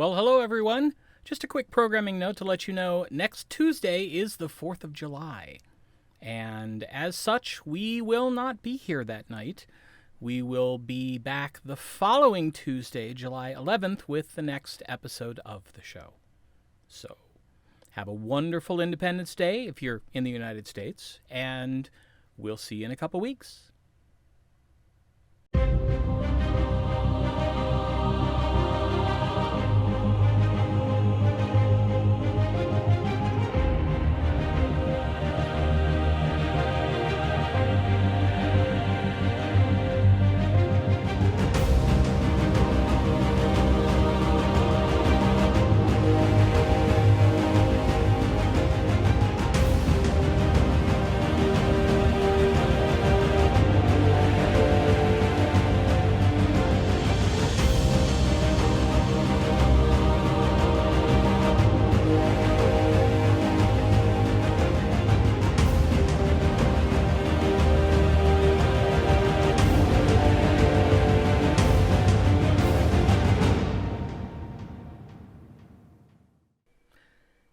Well, hello, everyone. Just a quick programming note to let you know next Tuesday is the 4th of July. And as such, we will not be here that night. We will be back the following Tuesday, July 11th, with the next episode of the show. So, have a wonderful Independence Day if you're in the United States, and we'll see you in a couple weeks.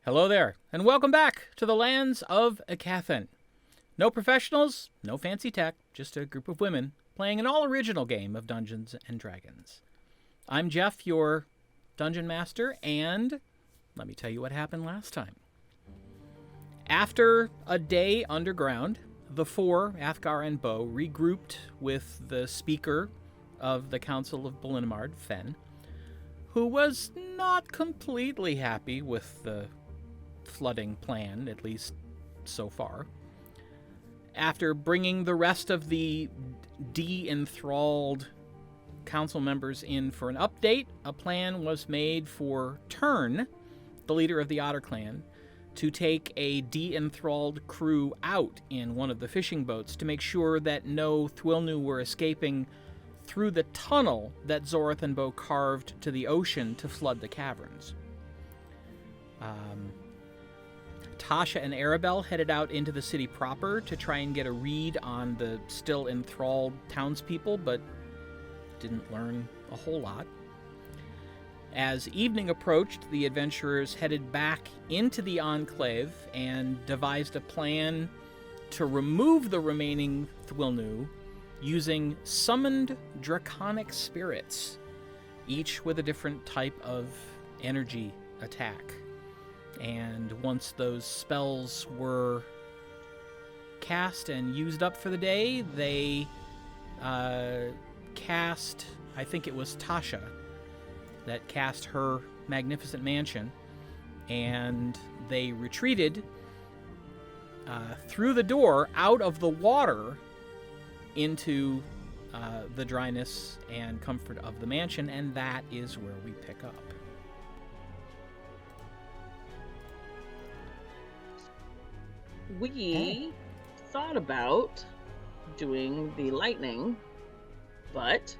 Hello there, and welcome back to the lands of Aecathan. No professionals, no fancy tech, just a group of women playing an all-original game of Dungeons & Dragons. I'm Jeff, your Dungeon Master, and let me tell you what happened last time. After a day underground, the four, Athgar and Bo, regrouped with the speaker of the Council of Belinamard, Fen, who was not completely happy with the flooding plan, at least so far. After bringing the rest of the de-enthralled council members in for an update, a plan was made for Tern, the leader of the Otter clan, to take a de-enthralled crew out in one of the fishing boats to make sure that no Thuilnu were escaping through the tunnel that Zorath and Bo carved to the ocean to flood the caverns. Tasha and Aribell headed out into the city proper to try and get a read on the still enthralled townspeople, but didn't learn a whole lot. As evening approached, the adventurers headed back into the Enclave and devised a plan to remove the remaining Thuilnu using summoned draconic spirits, each with a different type of energy attack. And once those spells were cast and used up for the day, they cast, I think it was Tasha, that cast her magnificent mansion, and they retreated through the door out of the water into the dryness and comfort of the mansion, and that is where we pick up. We thought about doing the lightning, but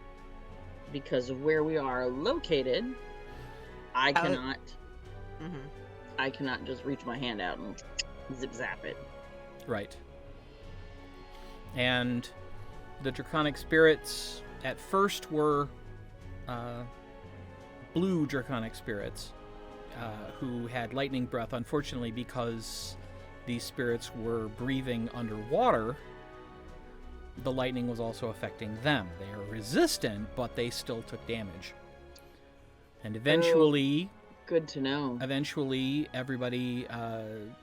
because of where we are located, I cannot just reach my hand out and zip zap it. Right. And the draconic spirits at first were blue draconic spirits who had lightning breath, unfortunately, because these spirits were breathing underwater. The lightning was also affecting them. They are resistant, but they still took damage. And eventually... good to know. Eventually, everybody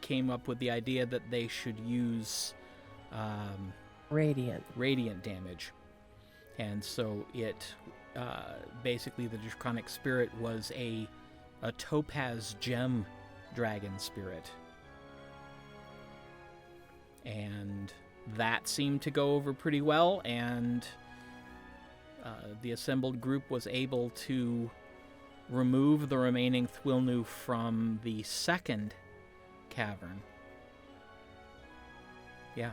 came up with the idea that they should use... Radiant damage. And so it... basically, the draconic spirit was a topaz gem dragon spirit. And that seemed to go over pretty well, and the assembled group was able to remove the remaining Thuilnu from the second cavern. Yeah.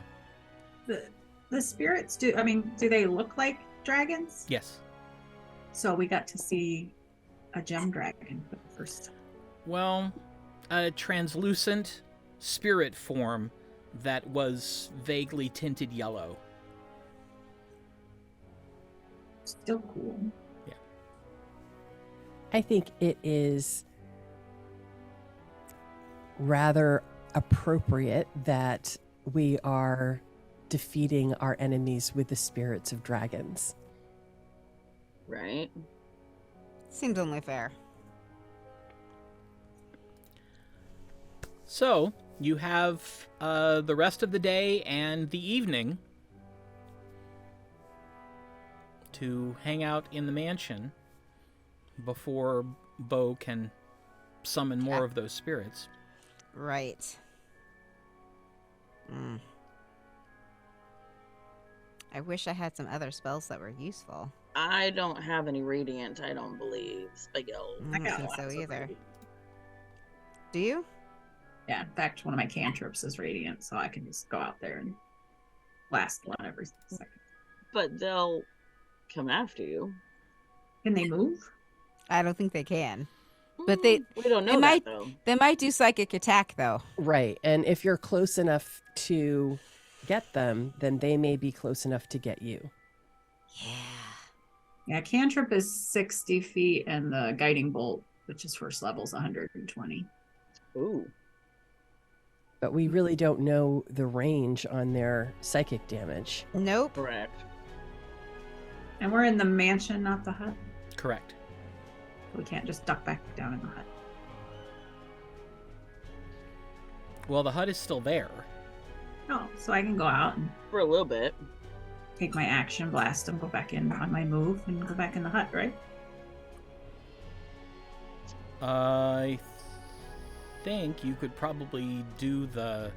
The spirits do they look like dragons? Yes. So we got to see a gem dragon for the first time. Well, a translucent spirit form that was vaguely tinted yellow. Still cool. Yeah. I think it is rather appropriate that we are defeating our enemies with the spirits of dragons. Right? Seems only fair. So, you have the rest of the day and the evening to hang out in the mansion before Bo can summon more of those spirits. Right. I wish I had some other spells that were useful. I don't have any radiant, I don't believe. Spagel. I don't think so either. Do you? Yeah, in fact, one of my cantrips is radiant, so I can just go out there and blast one every second. But they'll come after you. Can they move? I don't think they can. But we don't know that, though. They might do psychic attack, though. Right. And if you're close enough to get them, then they may be close enough to get you. Yeah, cantrip is 60 feet, and the guiding bolt, which is first level, is 120. Ooh. But we really don't know the range on their psychic damage. Nope. Correct. And we're in the mansion, not the hut. Correct. We can't just duck back down in the hut. Well, the hut is still there. Oh, so I can go out and For a little bit. take my action, blast them, go back in on my move, and go back in the hut, right? I think you could probably do the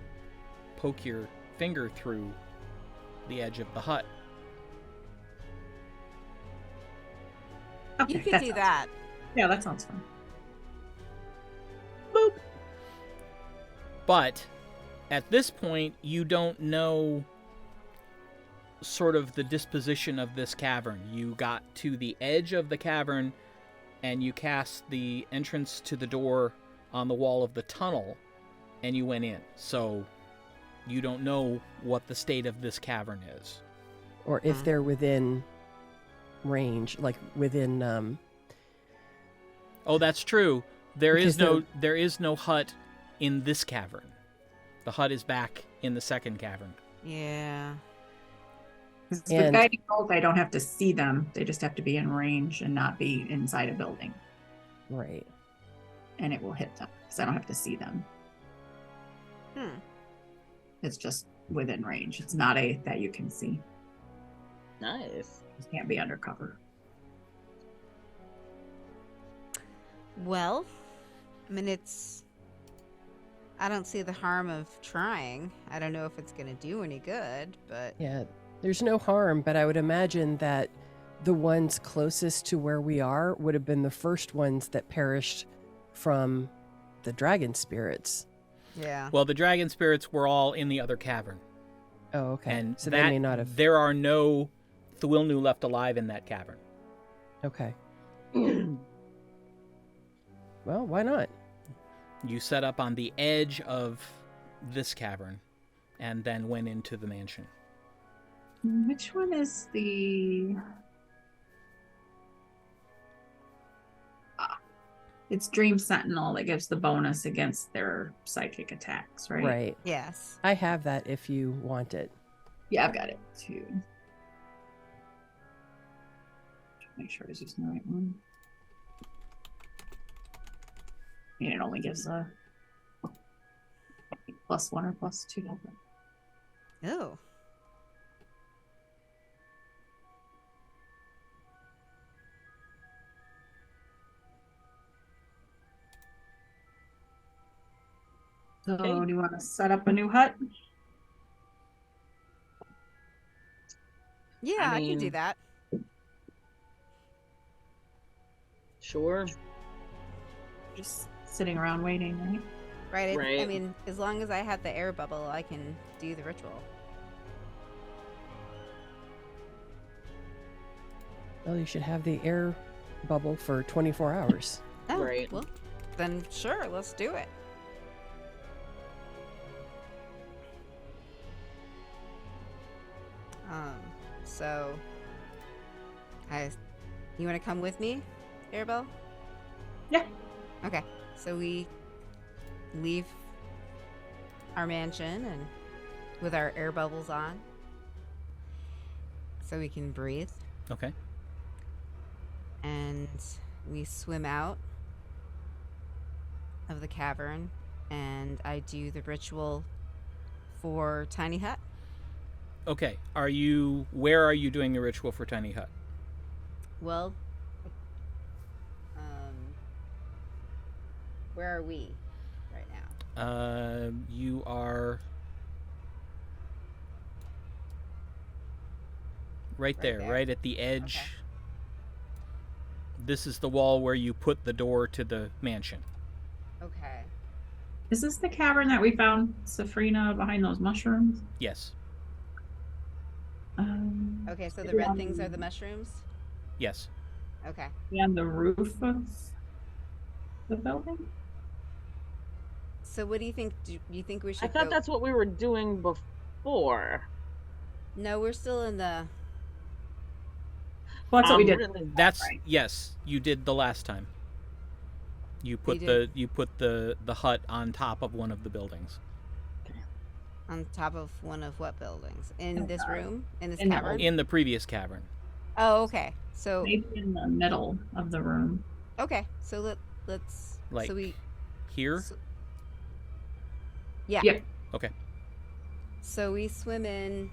poke your finger through the edge of the hut. Okay, You could do sounds- that. Yeah, that sounds fun. Boop. But at this point, you don't know sort of the disposition of this cavern. You got to the edge of the cavern and you cast the entrance to the door on the wall of the tunnel and you went in. So you don't know what the state of this cavern is. Or if they're within range, like within... Oh, that's true. There is Because no hut in this cavern. The hut is back in the second cavern. Yeah. With And- guiding bolt, I don't have to see them. They just have to be in range and not be inside a building. Right. And it will hit them, because I don't have to see them. It's just within range. It's not a that you can see. Nice. It can't be undercover. Well, I mean, I don't see the harm of trying. I don't know if it's going to do any good, but... Yeah, there's no harm, but I would imagine that the ones closest to where we are would have been the first ones that perished from the dragon spirits. Yeah. Well, the dragon spirits were all in the other cavern. Oh, okay. And so they may not have... There are no Thuilnu left alive in that cavern. Okay. Well, why not? You set up on the edge of this cavern and then went into the mansion. Which one is the... It's Dream Sentinel that gives the bonus against their psychic attacks, right? Right. Yes. I have that if you want it. Yeah, I've got it too. Make sure I was using the right one. And it only gives a +1 or +2. Oh. So, Okay. do you want to set up a new hut? Yeah, I can do mean- that. Sure. Just sitting around waiting, right? Right? I Right. mean, as long as I have the air bubble, I can do the ritual. Well, you should have the air bubble for 24 hours. Oh, Right. well, then sure, let's do it. So, you want to come with me, Aribell? Yeah. Okay. So we leave our mansion and with our air bubbles on so we can breathe. Okay. And we swim out of the cavern and I do the ritual for Tiny Hut. Okay. Where are you doing the ritual for Tiny Hut? Well, where are we right now? You are right there, right at the edge. Okay. This is the wall where you put the door to the mansion. Okay. Is this the cavern that we found Safrina behind those mushrooms? Yes. Okay, so the red things are the mushrooms? Yes. Okay. On the roof of the building? So what do you think? Do you think we should I thought go... that's what we were doing before. No, we're still in the... Well, that's what we did. Really That's right. yes, you did the last time. You put the hut on top of one of the buildings. On top of one of what buildings? In this room? In this In the cavern? In the previous cavern. Oh, okay. So Maybe in the middle of the room. okay. So let's Like so we here? so, yeah. Yep. Okay. So we swim in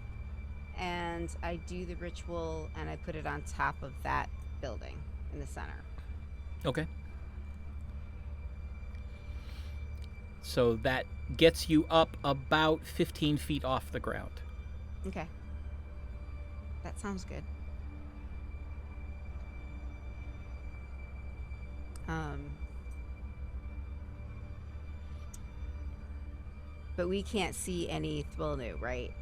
and I do the ritual and I put it on top of that building in the center. Okay. So that gets you up about 15 feet off the ground. Okay. That sounds good. But we can't see any Thuilnu, right?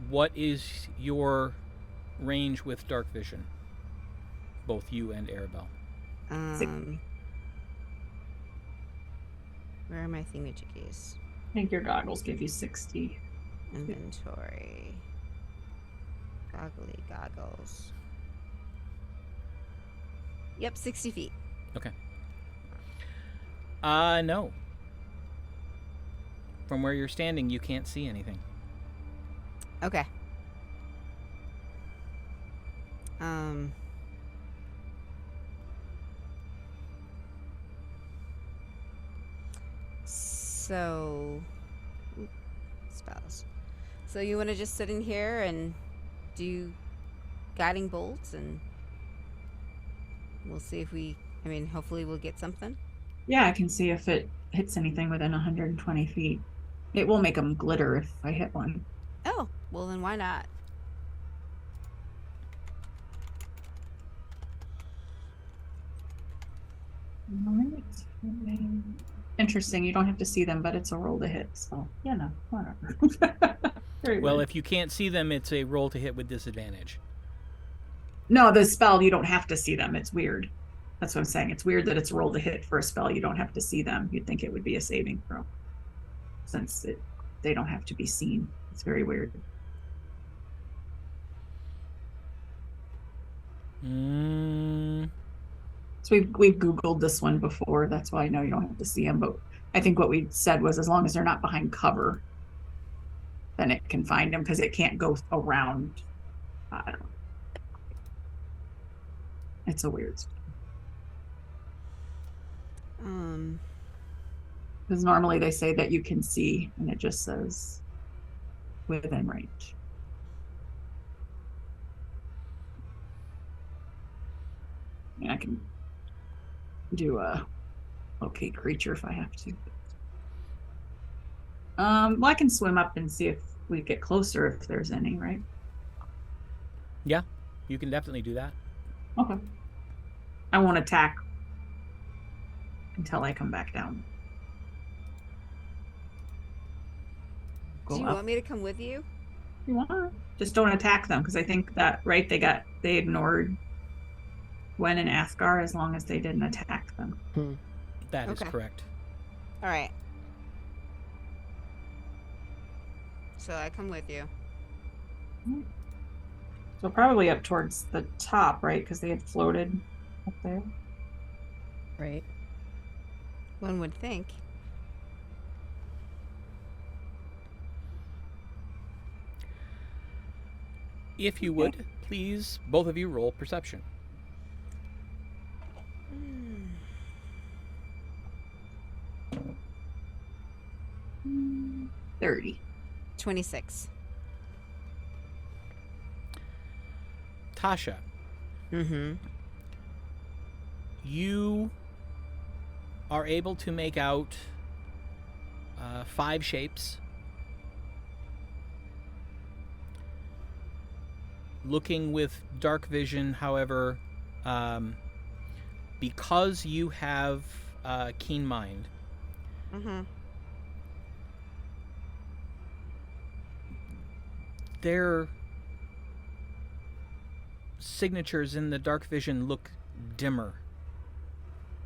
What is your range with dark vision? Both you and Aribell. Where are my thingamajiggies? I think your goggles give you 60. Inventory. Goggly goggles. Yep, 60 feet. Okay. No. From where you're standing, you can't see anything. Okay. So spells. So you want to just sit in here and do guiding bolts and we'll see if hopefully we'll get something. Yeah, I can see if it hits anything within 120 feet. It will make them glitter if I hit one. Oh, well then why not? Interesting. You don't have to see them, but it's a roll to hit. So, yeah, no, whatever. Very Well, weird. if you can't see them, it's a roll to hit with disadvantage. No, the spell, you don't have to see them. It's weird. That's what I'm saying. It's weird that it's a roll to hit for a spell. You don't have to see them. You'd think it would be a saving throw. Since they don't have to be seen. It's very weird. So we've Googled this one before. That's why I know you don't have to see them. But I think what we said was as long as they're not behind cover, then it can find them because it can't go around. I don't know. It's a weird spell. Because normally they say that you can see, and it just says within range. I mean, I can do a locate creature if I have to. Well, I can swim up and see if we get closer if there's any, right? Yeah, you can definitely do that. Okay. I won't attack until I come back down. Do you want me to come with you? You want? Just don't attack them because I think that right they ignored Gwen and Athgar as long as they didn't attack them. That is Okay. correct. All right. So I come with you. So probably up towards the top, right? Because they had floated up there. Right. One would think. If you would, please, both of you roll perception. 30. 26. Tasha, Mm-hmm. you are able to make out 5 shapes. Looking with dark vision, however, because you have keen mind, Mm-hmm. their signatures in the dark vision look dimmer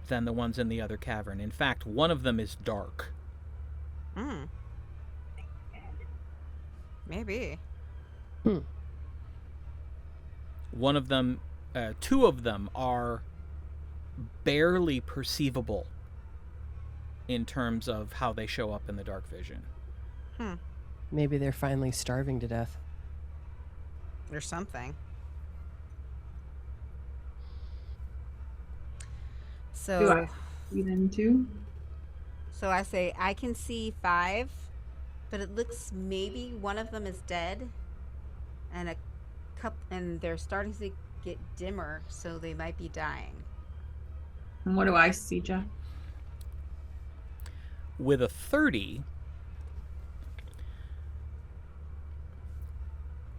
than the ones in the other cavern. In fact, one of them is dark. Mm. Maybe. One of them, 2 of them are barely perceivable in terms of how they show up in the dark vision. Maybe they're finally starving to death. Or something. Do I So, see them too? so I say I can see 5, but it looks maybe one of them is dead, and and they're starting to get dimmer, so they might be dying. And what do I see, Jeff? With a 30,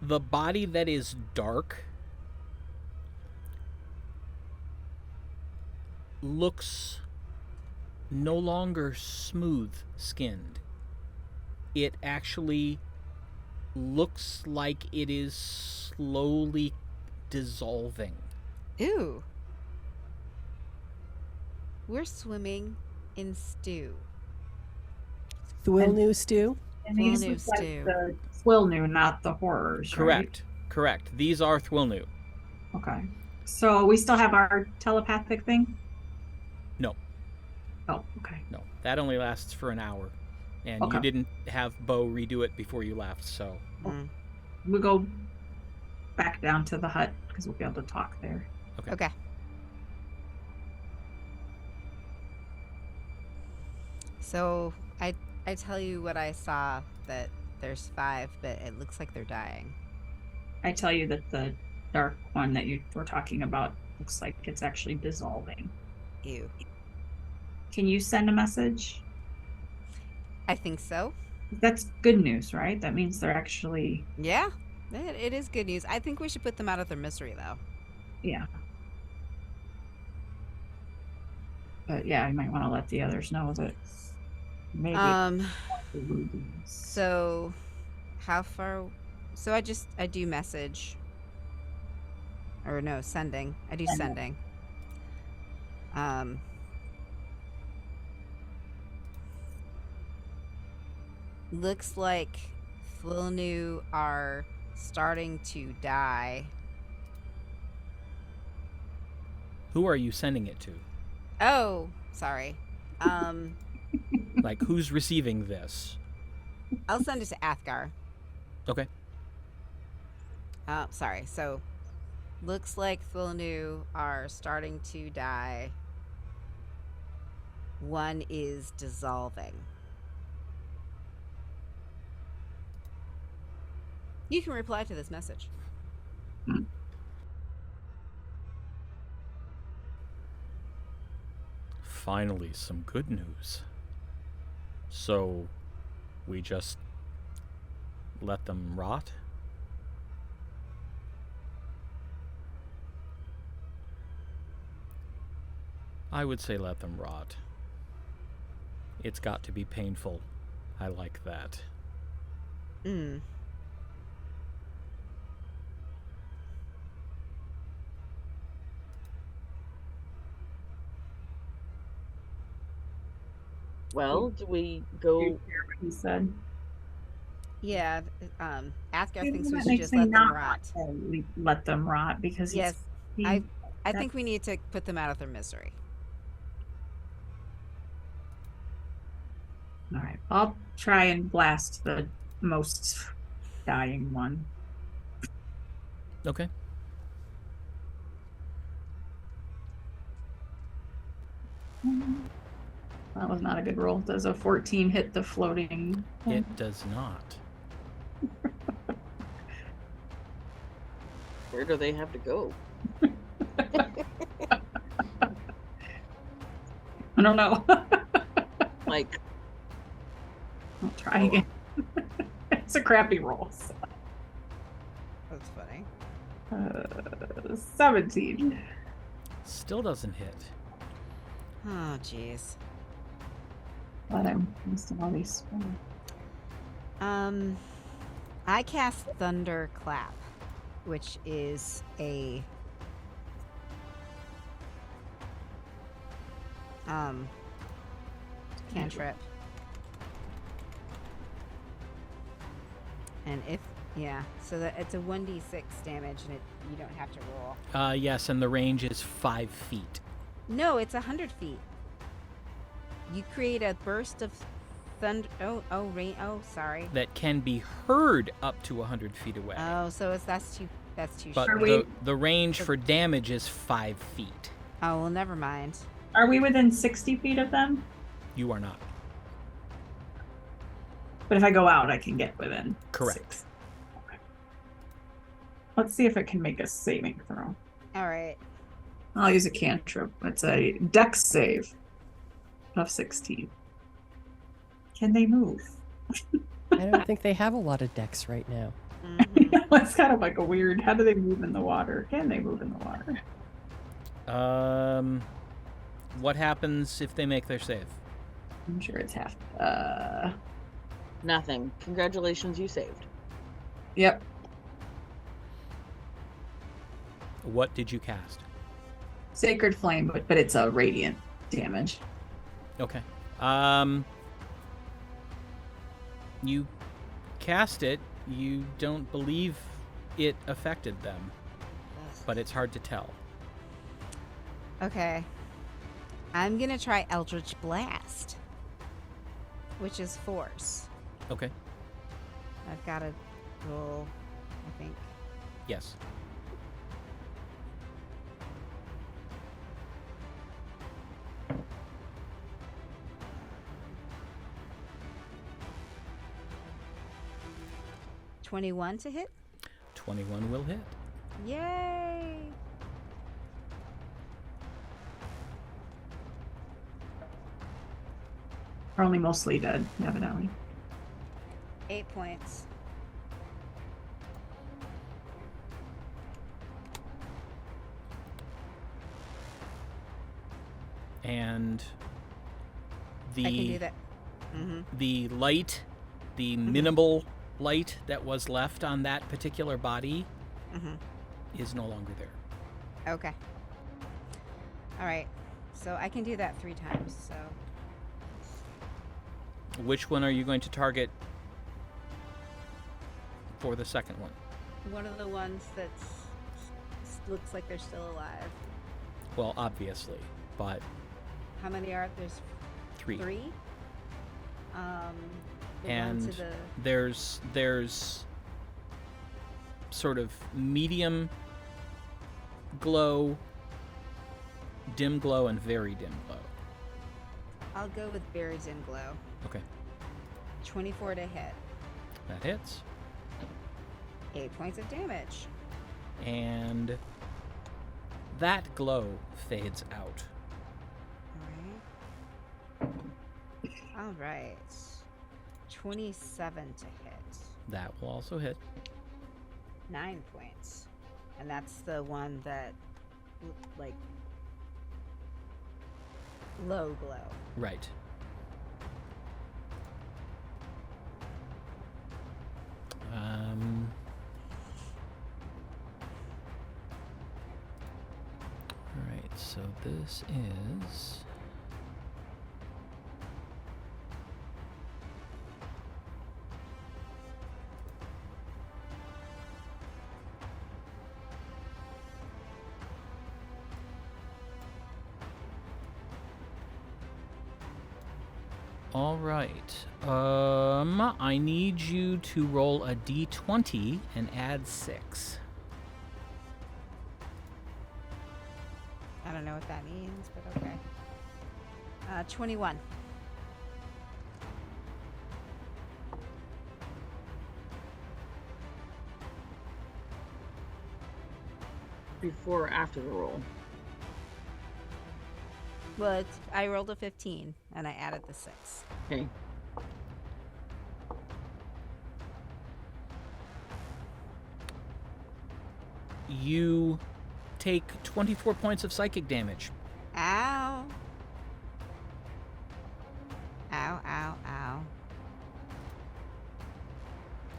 the body that is dark looks no longer smooth-skinned. It actually looks like it is slowly dissolving. Ooh. We're swimming in stew. Thuilnu stew? And these Thuilnu look like stew. the Thuilnu, not the horrors, Correct. Correct. These are Thuilnu. Right? Okay. So we still have our telepathic thing? No. Oh, okay. No. That only lasts for an hour. And Okay. you didn't have Bo redo it before you left, so... Mm. We'll go back down to the hut because we'll be able to talk there. Okay. So I tell you what I saw, that there's 5, but it looks like they're dying. I tell you that the dark one that you were talking about looks like it's actually dissolving. Ew. Can you send a message? I think so. That's good news, right? That means they're actually, Yeah. It is good news. I think we should put them out of their misery, though. yeah. But yeah, you might want to let the others know that maybe the rubies. So how far? So I do message. Or no, sending. I do sending. Looks like Thuilnu are starting to die. Who are you sending it to? Oh, sorry. Like, who's receiving this? I'll send it to Athgar. Okay. Sorry. So, looks like Thuilnu are starting to die. One is dissolving. You can reply to this message. Finally, some good news. So, we just let them rot? I would say let them rot. It's got to be painful. I like that. Mm. Well, do we Do go? you hear what he said? Yeah. Athgar Maybe thinks we that should makes just me let them not rot. want to let them rot because Yes, he I I think we need to put them out of their misery. All right. I'll try and blast the most dying one. Okay. That was not a good roll. Does a 14 hit the floating one? It does not. Where do they have to go? I don't know. Like, I'll try again. It's a crappy roll. So. That's funny. 17. Still doesn't hit. Oh, jeez. But I'm missing all these. I cast Thunderclap, which is a cantrip. And if so that it's a 1d6 damage, and you don't have to roll. Yes, and the range is 5 feet. No, it's 100 feet. You create a burst of thunder. Oh, sorry. That can be heard up to 100 feet away. Oh, so that's too But short. the range for damage is 5 feet. Oh, well, never mind. Are we within 60 feet of them? You are not. But if I go out, I can get within. Correct. 6. Okay. Let's see if it can make a saving throw. All right. I'll use a cantrip. It's a dex save of 16. Can they move? I don't think they have a lot of decks right now. Mhm. It's kind of like a weird. How do they move in the water? Can they move in the water? What happens if they make their save? I'm sure it's half. nothing. Congratulations, you saved. Yep. What did you cast? Sacred Flame, but it's a radiant damage. Okay. You cast it. You don't believe it affected them, but it's hard to tell. Okay. I'm gonna try Eldritch Blast, which is force. Okay. I've got to roll, I think. Yes. $21 to hit. 21 will hit. Yay! Are only mostly dead, evidently. 8 points. And I can do that. the light, the minimal light that was left on that particular body is no longer there. Okay. All right. So I can do that 3 times. So Which one are you going to target for the second one? one of the ones that looks like they're still alive. Well, obviously, but How many are there's 3. 3? The one And to the there's sort of medium glow, dim glow, and very dim glow. I'll go with very dim glow. Okay, 24 to hit. that hits. 8 points of damage. And that glow fades out. All right. 27 to hit. That will also hit. 9 points. And that's the one that, like, low glow. Right. All right, so this is All right. I need you to roll a d20 and add 6. I don't know what that means, but okay. 21. Before or after the roll? Well, I rolled a 15, and I added the 6. Okay. You take 24 points of psychic damage. Ow. Ow, ow, ow.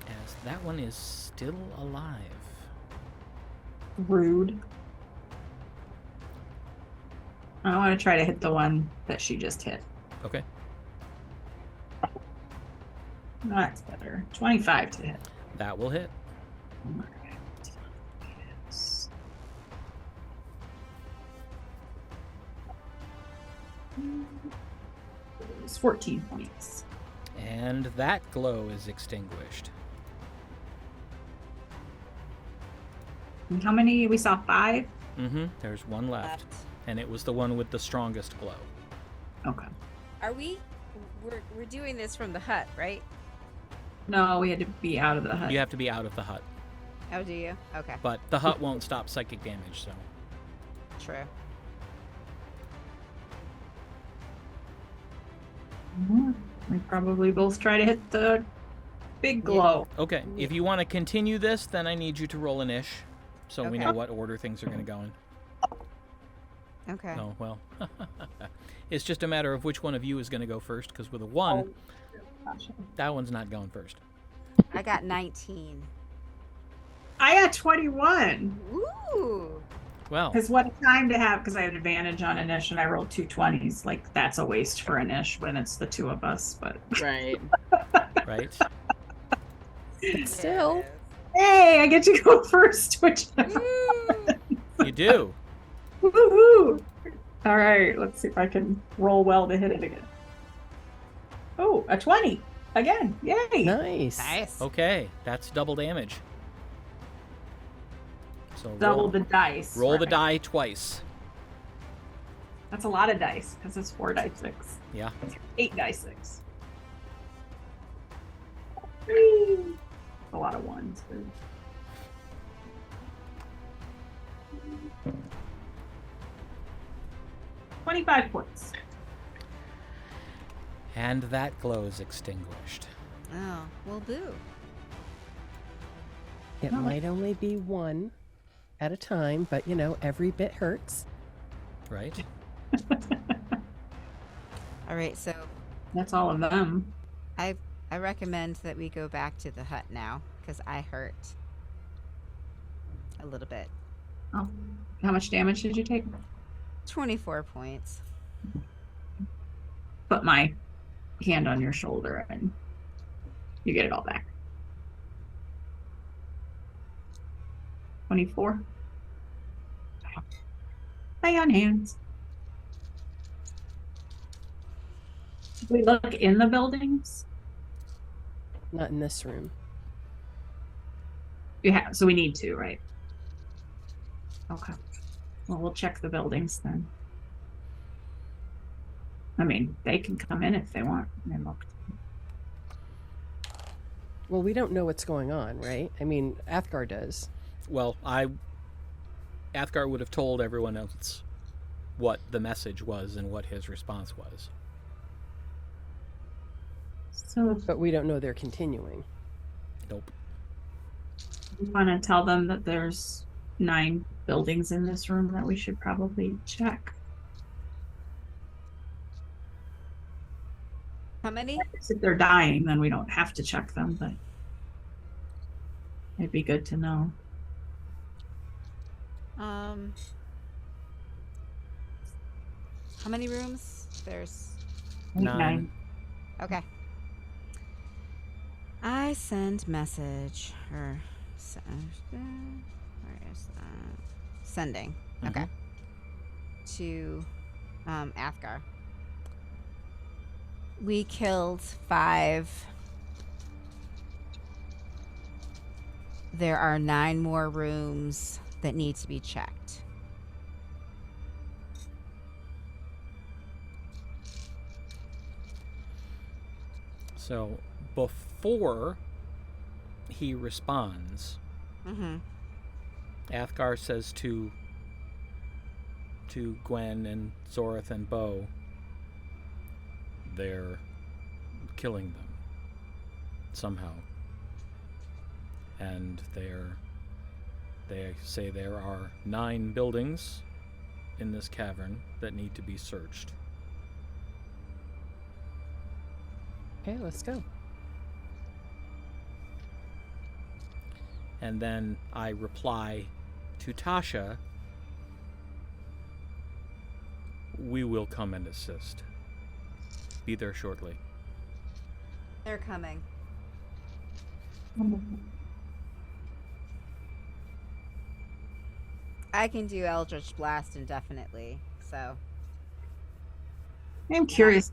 As that one is still alive. Rude. I want to try to hit the one that she just hit. Okay. That's better. 25 to hit. That will hit. Alright. It's 14 points. And that glow is extinguished. And how many? We saw 5? Mm-hmm. There's one left. And it was the one with the strongest glow. Okay. Are we? We're doing this from the hut, right? No, we had to be out of the hut. You have to be out of the hut. Oh, do you? Okay. But the hut won't stop psychic damage, so. True. We probably both try to hit the big glow. Okay, if you want to continue this, then I need you to roll an ish, so we Okay. know what order things are going to go in. Okay. Oh, well. It's just a matter of which one of you is going to go first, because with a 1, that one's not going first. I got 19. I got 21. Ooh. Well, Because what a time to have, because I had advantage on an ish and I rolled 2 20s. Like, that's a waste for an ish when it's the 2 of us, but. Right. right? But still, Hey, I get to go first, which. You do. Woohoo! All right, let's see if I can roll well to hit it again. Oh, a 20 again! Yay! nice. Nice. Okay, that's double damage. So Double roll, the dice. roll the right. die twice. That's a lot of dice because it's 4 die 6. Yeah. 8 die 6. Whee! A lot of ones. Too. $25 points. And that glow is extinguished. Oh, well, boo. It might only be one at a time, but you know, every bit hurts. Right? All right, so That's all of them. I recommend that we go back to the hut now because I hurt a little bit. Oh, how much damage did you take? 24 points. Put my hand on your shoulder and you get it all back. 24. Lay on hands. Did we look in the buildings? Not in this room. You have, so we need to, right? Okay. Well, we'll check the buildings then. I mean, they can come in if they want and look. Well, we don't know what's going on, right? I mean, Athgar does. Well, Athgar would have told everyone else what the message was and what his response was. So But we don't know they're continuing. Nope. you want to tell them that there's 9 buildings in this room that we should probably check. How many? If they're dying, then we don't have to check them, but it'd be good to know. How many rooms? There's I think 9. okay. I send message or where is that? Sending. Okay. To Athgar. We killed 5. There are 9 more rooms that need to be checked. So before he responds, Mm-hmm. Athgar says to Gwen and Zorith and Bo, they're killing them somehow. And they say there are 9 buildings in this cavern that need to be searched. Okay, let's go. And then I reply to Tasha, we will come and assist. Be there shortly. They're coming. I can do Eldritch Blast indefinitely, so. I'm curious.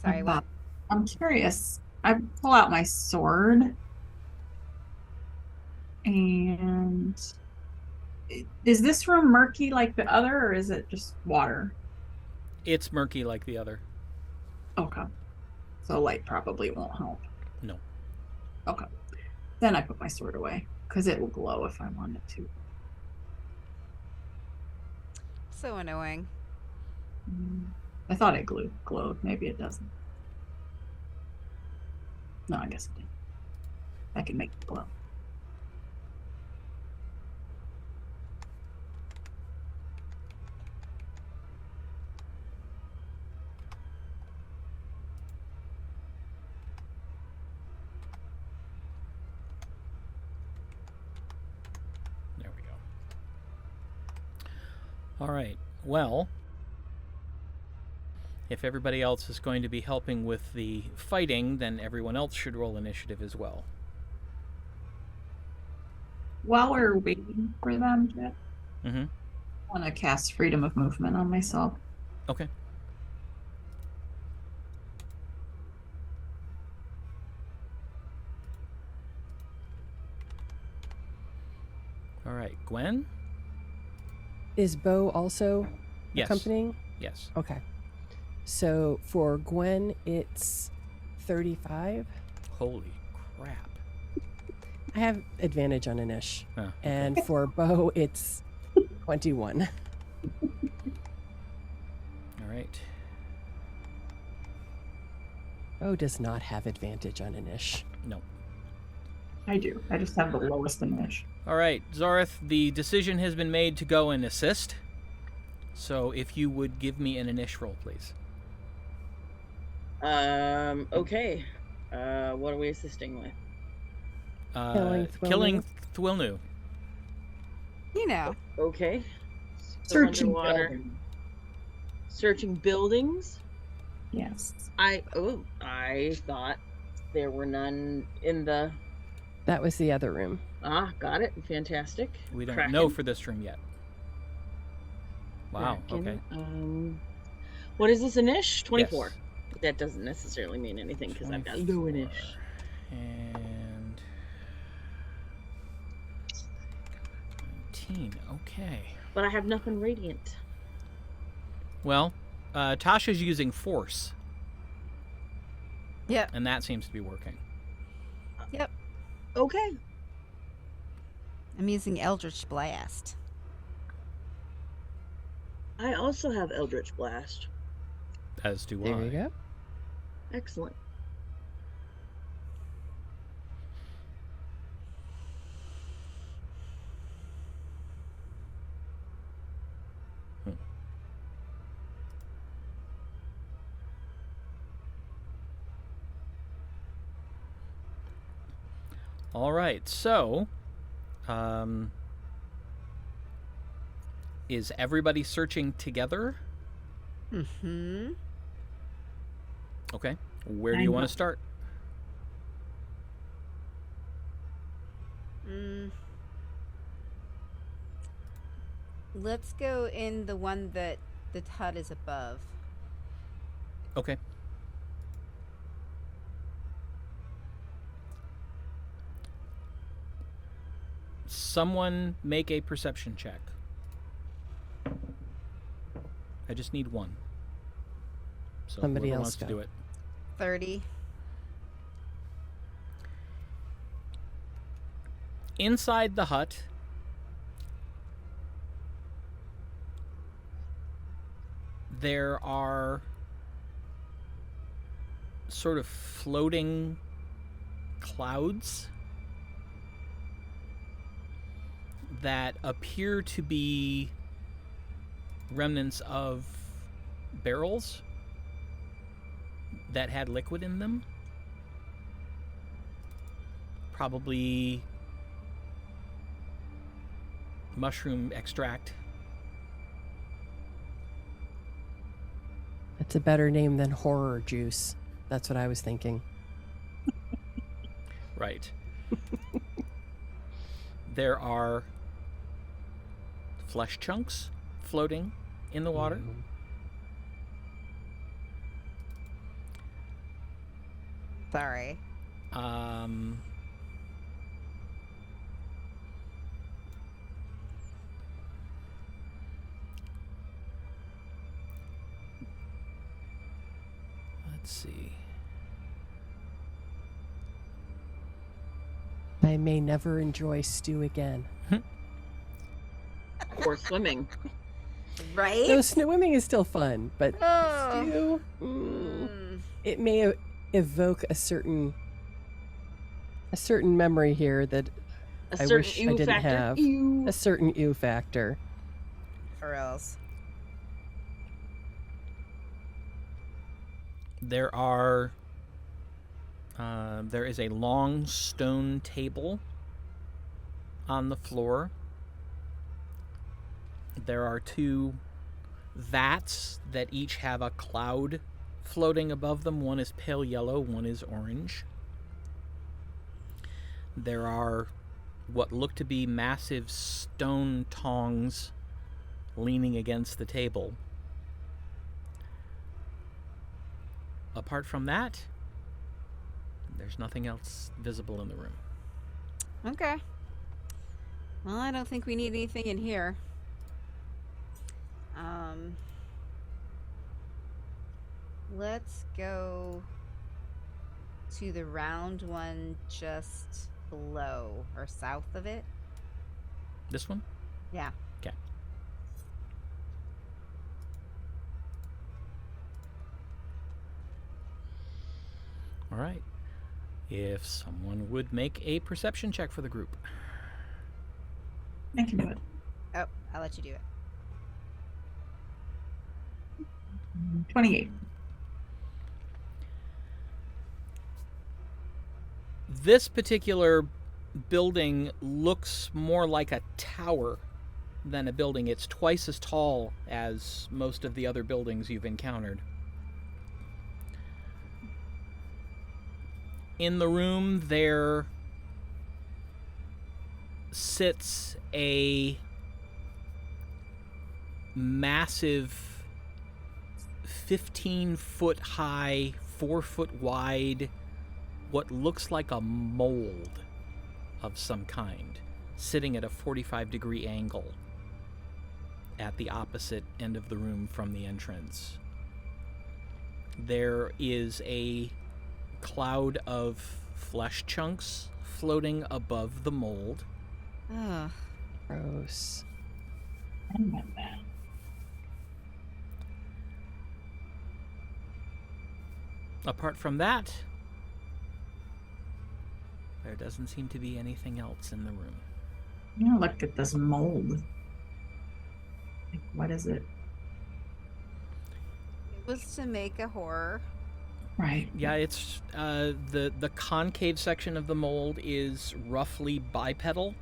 Sorry, what? I'm curious. I pull out my sword. And is this room murky like the other, or is it just water? It's murky like the other. Okay. So light probably won't help. No. Okay. Then I put my sword away, because it will glow if I want it to. So annoying. I thought it glowed. Maybe it doesn't. No, I guess it did. I can make it glow. There we go. All right. Well, if everybody else is going to be helping with the fighting, then everyone else should roll initiative as well. While we're waiting for them, Jet, Mm-hmm. I want to cast Freedom of Movement on myself. Okay. All right, Gwen? Is Bo also Yes. accompanying? Yes. Okay. So for Gwen, it's 35. Holy crap. I have advantage on Anish. Huh, okay. And for Bo, it's 21. All right. Bo does not have advantage on Anish. No. I do. I just have the lowest Anish. All right, Zorith, the decision has been made to go and assist. So if you would give me an Anish roll, please. Okay. What are we assisting with? Killing Thuilnu. You know. Okay. So Searching underwater. building. Searching buildings. Yes. I thought there were none in the. That was the other room. Got it. Fantastic. We don't Kraken. know for this room yet. Wow, Kraken. okay. What is this, Anish? 24. Yes. That doesn't necessarily mean anything because I've got no 24. Anish. And 19, okay. But I have nothing radiant. Well, Tasha's using force, Yep. and that seems to be working. Yep. Okay. I'm using Eldritch Blast. I also have Eldritch Blast. As do There I. you go. Excellent. All right, so is everybody searching together? Mm-hmm. Okay. Where do you want to start? Let's go in the one that the hut is above. Okay. Someone make a perception check. I just need one. So Somebody whoever else wants to go. do it. 30. Inside the hut, there are sort of floating clouds that appear to be remnants of barrels that had liquid in them. Probably mushroom extract. That's a better name than horror juice. That's what I was thinking. Right. There are flesh chunks floating in the water. Sorry. Let's see. I may never enjoy stew again. Or swimming. Right? No, swimming is still fun, but Oh. stew, it may evoke a certain memory here that A I certain wish I ew didn't factor. have. Ew. A certain ew factor. Or else. There are there is a long stone table on the floor. There are two vats that each have a cloud floating above them. One is pale yellow, one is orange. There are what look to be massive stone tongs leaning against the table. Apart from that, there's nothing else visible in the room. Okay. Well, I don't think we need anything in here. Let's go to the round one just below or south of it. This one? Yeah. Okay. All right. If someone would make a perception check for the group. I can do it. Oh, I'll let you do it. 28. This particular building looks more like a tower than a building. It's twice as tall as most of the other buildings you've encountered. In the room there sits a massive 15-foot high, 4-foot wide, what looks like a mold of some kind, sitting at a 45-degree angle at the opposite end of the room from the entrance. There is a cloud of flesh chunks floating above the mold. Ugh. Gross. I love that. Apart from that, there doesn't seem to be anything else in the room. Yeah, look at this mold. Like, what is it? It was to make a horror. Right. Yeah, it's the concave section of the mold is roughly bipedal.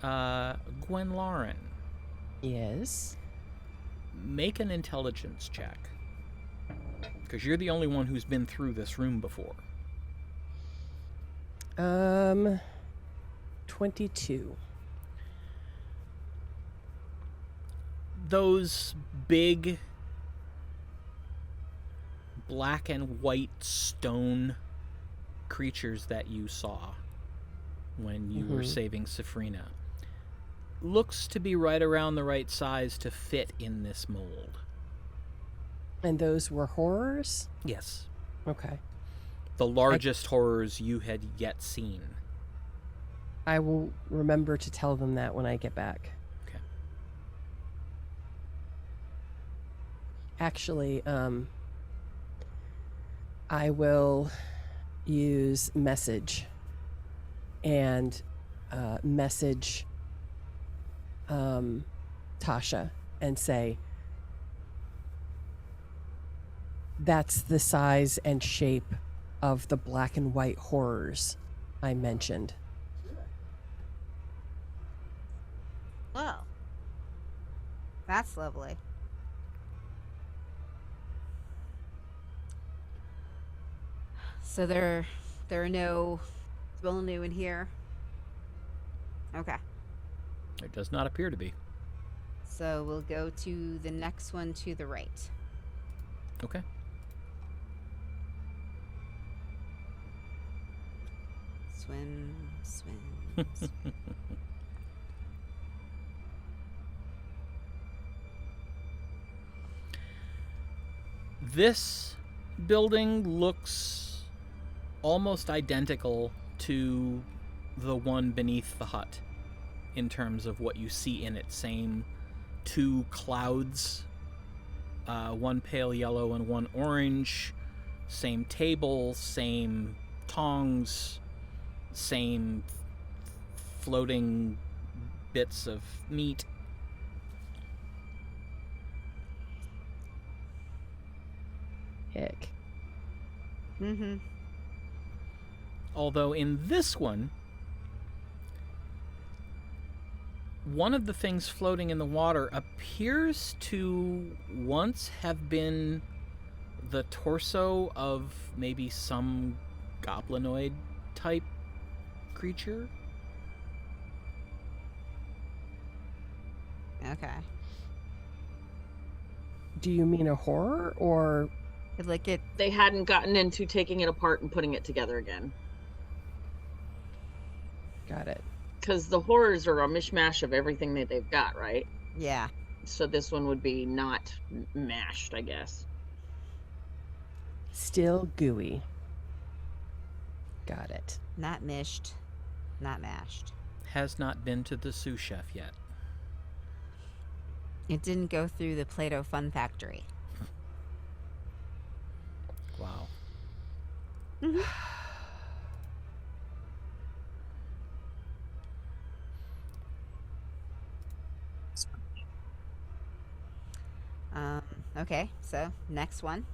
Gwen Lauren, Yes. make an intelligence check. Because you're the only one who's been through this room before. 22. Those big black and white stone creatures that you saw when you were saving Safrina looks to be right around the right size to fit in this mold. And those were horrors? Yes. Okay. The largest horrors you had yet seen. I will remember to tell them that when I get back. Okay. Actually, I will use message and message Tasha and say, that's the size and shape of the black and white horrors I mentioned. Well, that's lovely. So there are no Thuilnu in here. Okay. There does not appear to be. So we'll go to the next one to the right. Okay. Swim, swim, swim. This building looks almost identical to the one beneath the hut in terms of what you see in it. Same two clouds, one pale yellow and one orange, same table, same tongs, same floating bits of meat. Heck. Mm-hmm. Although in this one of the things floating in the water appears to once have been the torso of maybe some goblinoid type creature. Okay. Do you mean a horror or? Like it. They hadn't gotten into taking it apart and putting it together again. Got it. Because the horrors are a mishmash of everything that they've got, right? Yeah. So this one would be not mashed, I guess. Still gooey. Got it. Not mished. Not mashed. Has not been to the sous chef yet. It didn't go through the Play-Doh Fun Factory. Wow. Mm-hmm. Okay, so next one.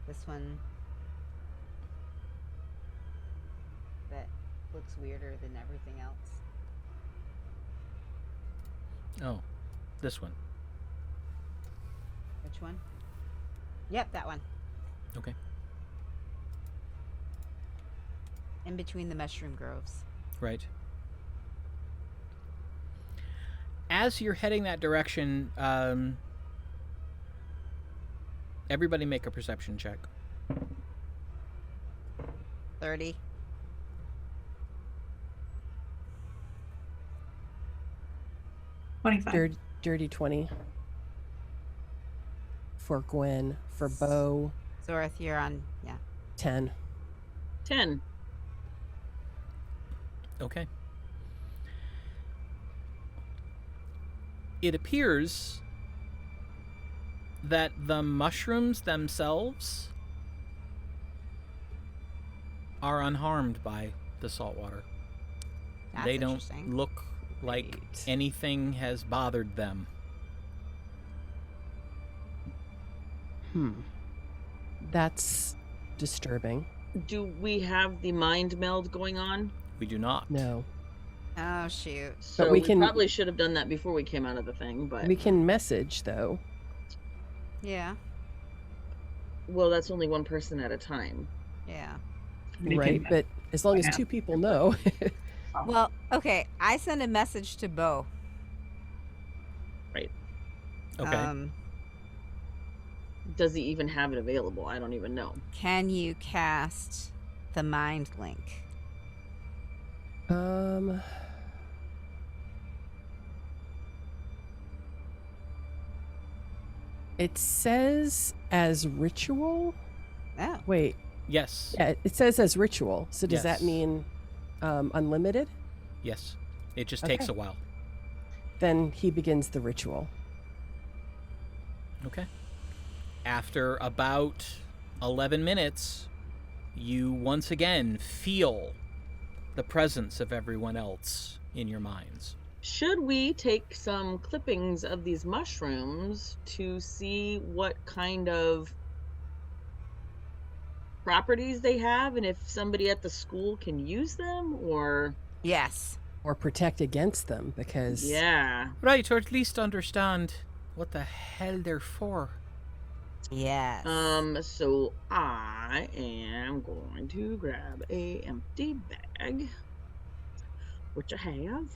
This one that looks weirder than everything else. Oh, this one. Which one? Yep, that one. Okay. In between the mushroom groves. Right. As you're heading that direction, everybody make a perception check. 30. Dirty 20. For Gwen. For Bo. Zorth, you're on, 10. 10. Okay. It appears that the mushrooms themselves are unharmed by the salt water. That's They don't interesting. look like Great. anything has bothered them. That's disturbing. Do we have the mind meld going on? We do not. No. Oh, shoot. So we we can- probably should have done that before we came out of the thing, but... We can message, though. Yeah, Well, that's only one person at a time. yeah. We Right? can- But as long as Yeah. 2 people know. Well, okay, I send a message to Bo. Okay. does he even have it available? I don't even know. Can you cast the mind link? It says as ritual. Oh. Wait, Yes. yeah, it says as ritual. So does that Yes. mean unlimited? Yes. It just takes Okay. a while. Then he begins the ritual. Okay. After about 11 minutes, you once again feel the presence of everyone else in your minds. Should we take some clippings of these mushrooms to see what kind of properties they have and if somebody at the school can use them or Yes. Or protect against them, because yeah. Right, or at least understand what the hell they're for. Yes. So I am going to grab a empty bag, which I have.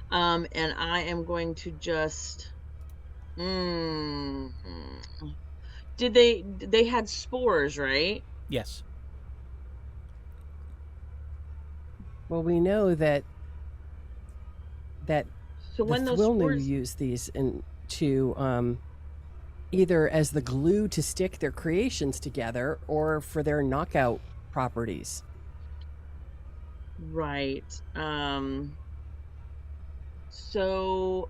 And I am going to just did they had spores, right? Yes. well, we know that So the when those Thuilnu spores use these to either as the glue to stick their creations together or for their knockout properties. right. So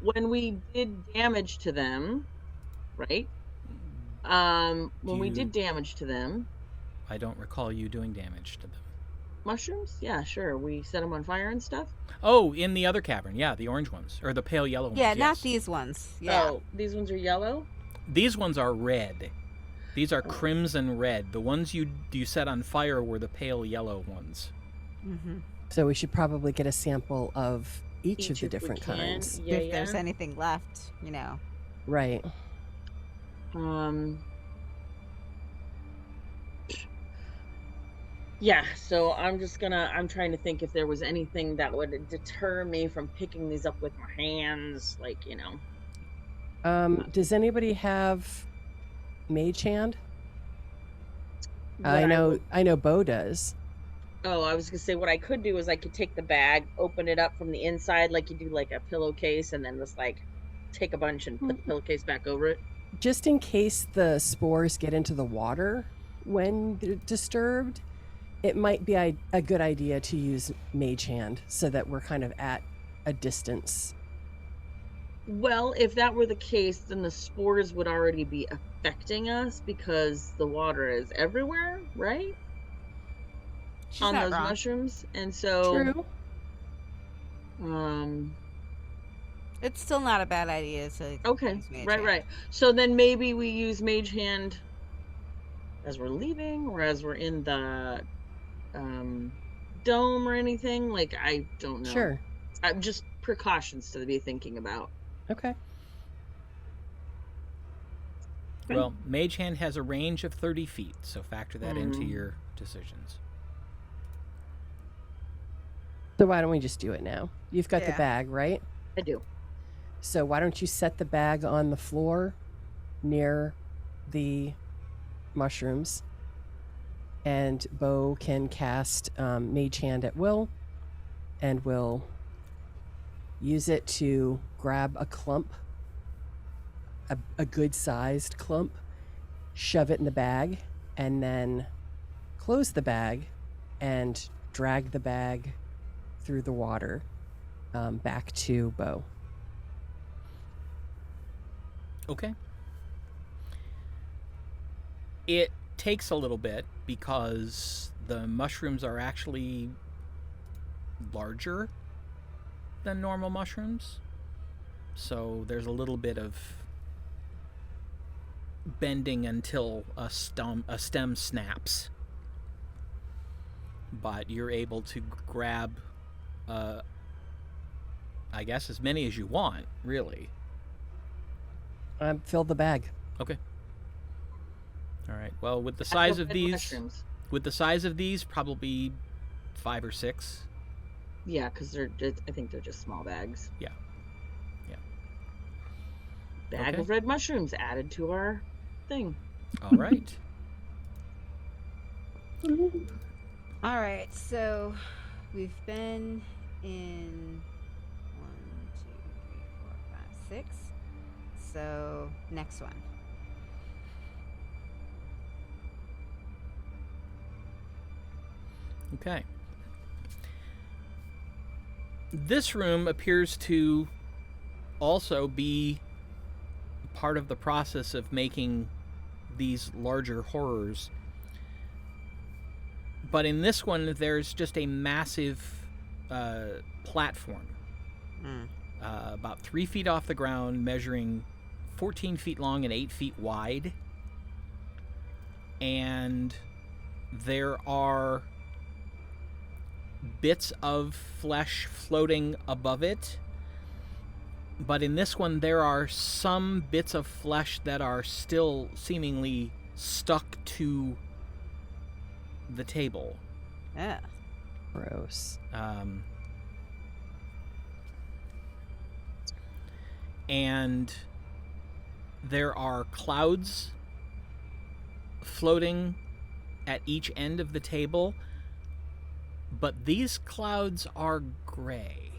when we did damage to them, right? When we You- did damage to them, I don't recall you doing damage to them. mushrooms? Yeah, sure. We set them on fire and stuff. Oh, in the other cavern. Yeah, the orange ones. Or the pale yellow ones. yeah, not yes. these ones. Yeah. Oh, these ones are yellow? These ones are red. These are Oh. crimson red. The ones you set on fire were the pale yellow ones. Mm-hmm. So we should probably get a sample of each of the if we different can. kinds. Yeah, If there's yeah. anything left, you know. Right. Yeah, so I'm trying to think if there was anything that would deter me from picking these up with my hands, like, you know. Does anybody have mage hand? What I know would- Bo does. Oh, I was gonna say what I could do is I could take the bag, open it up from the inside like you do like a pillowcase, and then just like take a bunch and put the pillowcase back over it. Just in case the spores get into the water when they're disturbed, it might be a good idea to use mage hand so that we're kind of at a distance. Well, if that were the case, then the spores would already be affecting us because the water is everywhere, right? She's On not those wrong. mushrooms, and so True. It's still not a bad idea to Okay, use mage right, hand. right. So then maybe we use mage hand as we're leaving or as we're in the dome or anything. Like, I don't know. Sure. Just precautions to be thinking about. Okay. Well, Mage Hand has a range of 30 feet, so factor that into Mm. your decisions. So why don't we just do it now? You've got the Yeah. bag, right? I do. So why don't you set the bag on the floor near the mushrooms, and Bo can cast Mage Hand at will, and will use it to grab a clump, a good-sized clump, shove it in the bag, and then close the bag and drag the bag through the water back to Bo. Okay. It takes a little bit because the mushrooms are actually larger than normal mushrooms. So there's a little bit of bending until a stem snaps. But you're able to grab, I guess, as many as you want, really. Fill the bag. Okay. All right. Well, with the I size go of get these, mushrooms. probably 5 or 6. Yeah, because I think they're just small bags. Yeah. Yeah. Bag Okay. of red mushrooms added to our thing. All right. All right, so we've been in 1, 2, 3, 4, 5, 6. So next one. Okay. This room appears to also be part of the process of making these larger horrors. But in this one, there's just a massive platform, about 3 feet off the ground, measuring 14 feet long and 8 feet wide. And there are bits of flesh floating above it. But in this one, there are some bits of flesh that are still seemingly stuck to the table. Yeah. Gross. And there are clouds floating at each end of the table, but these clouds are gray.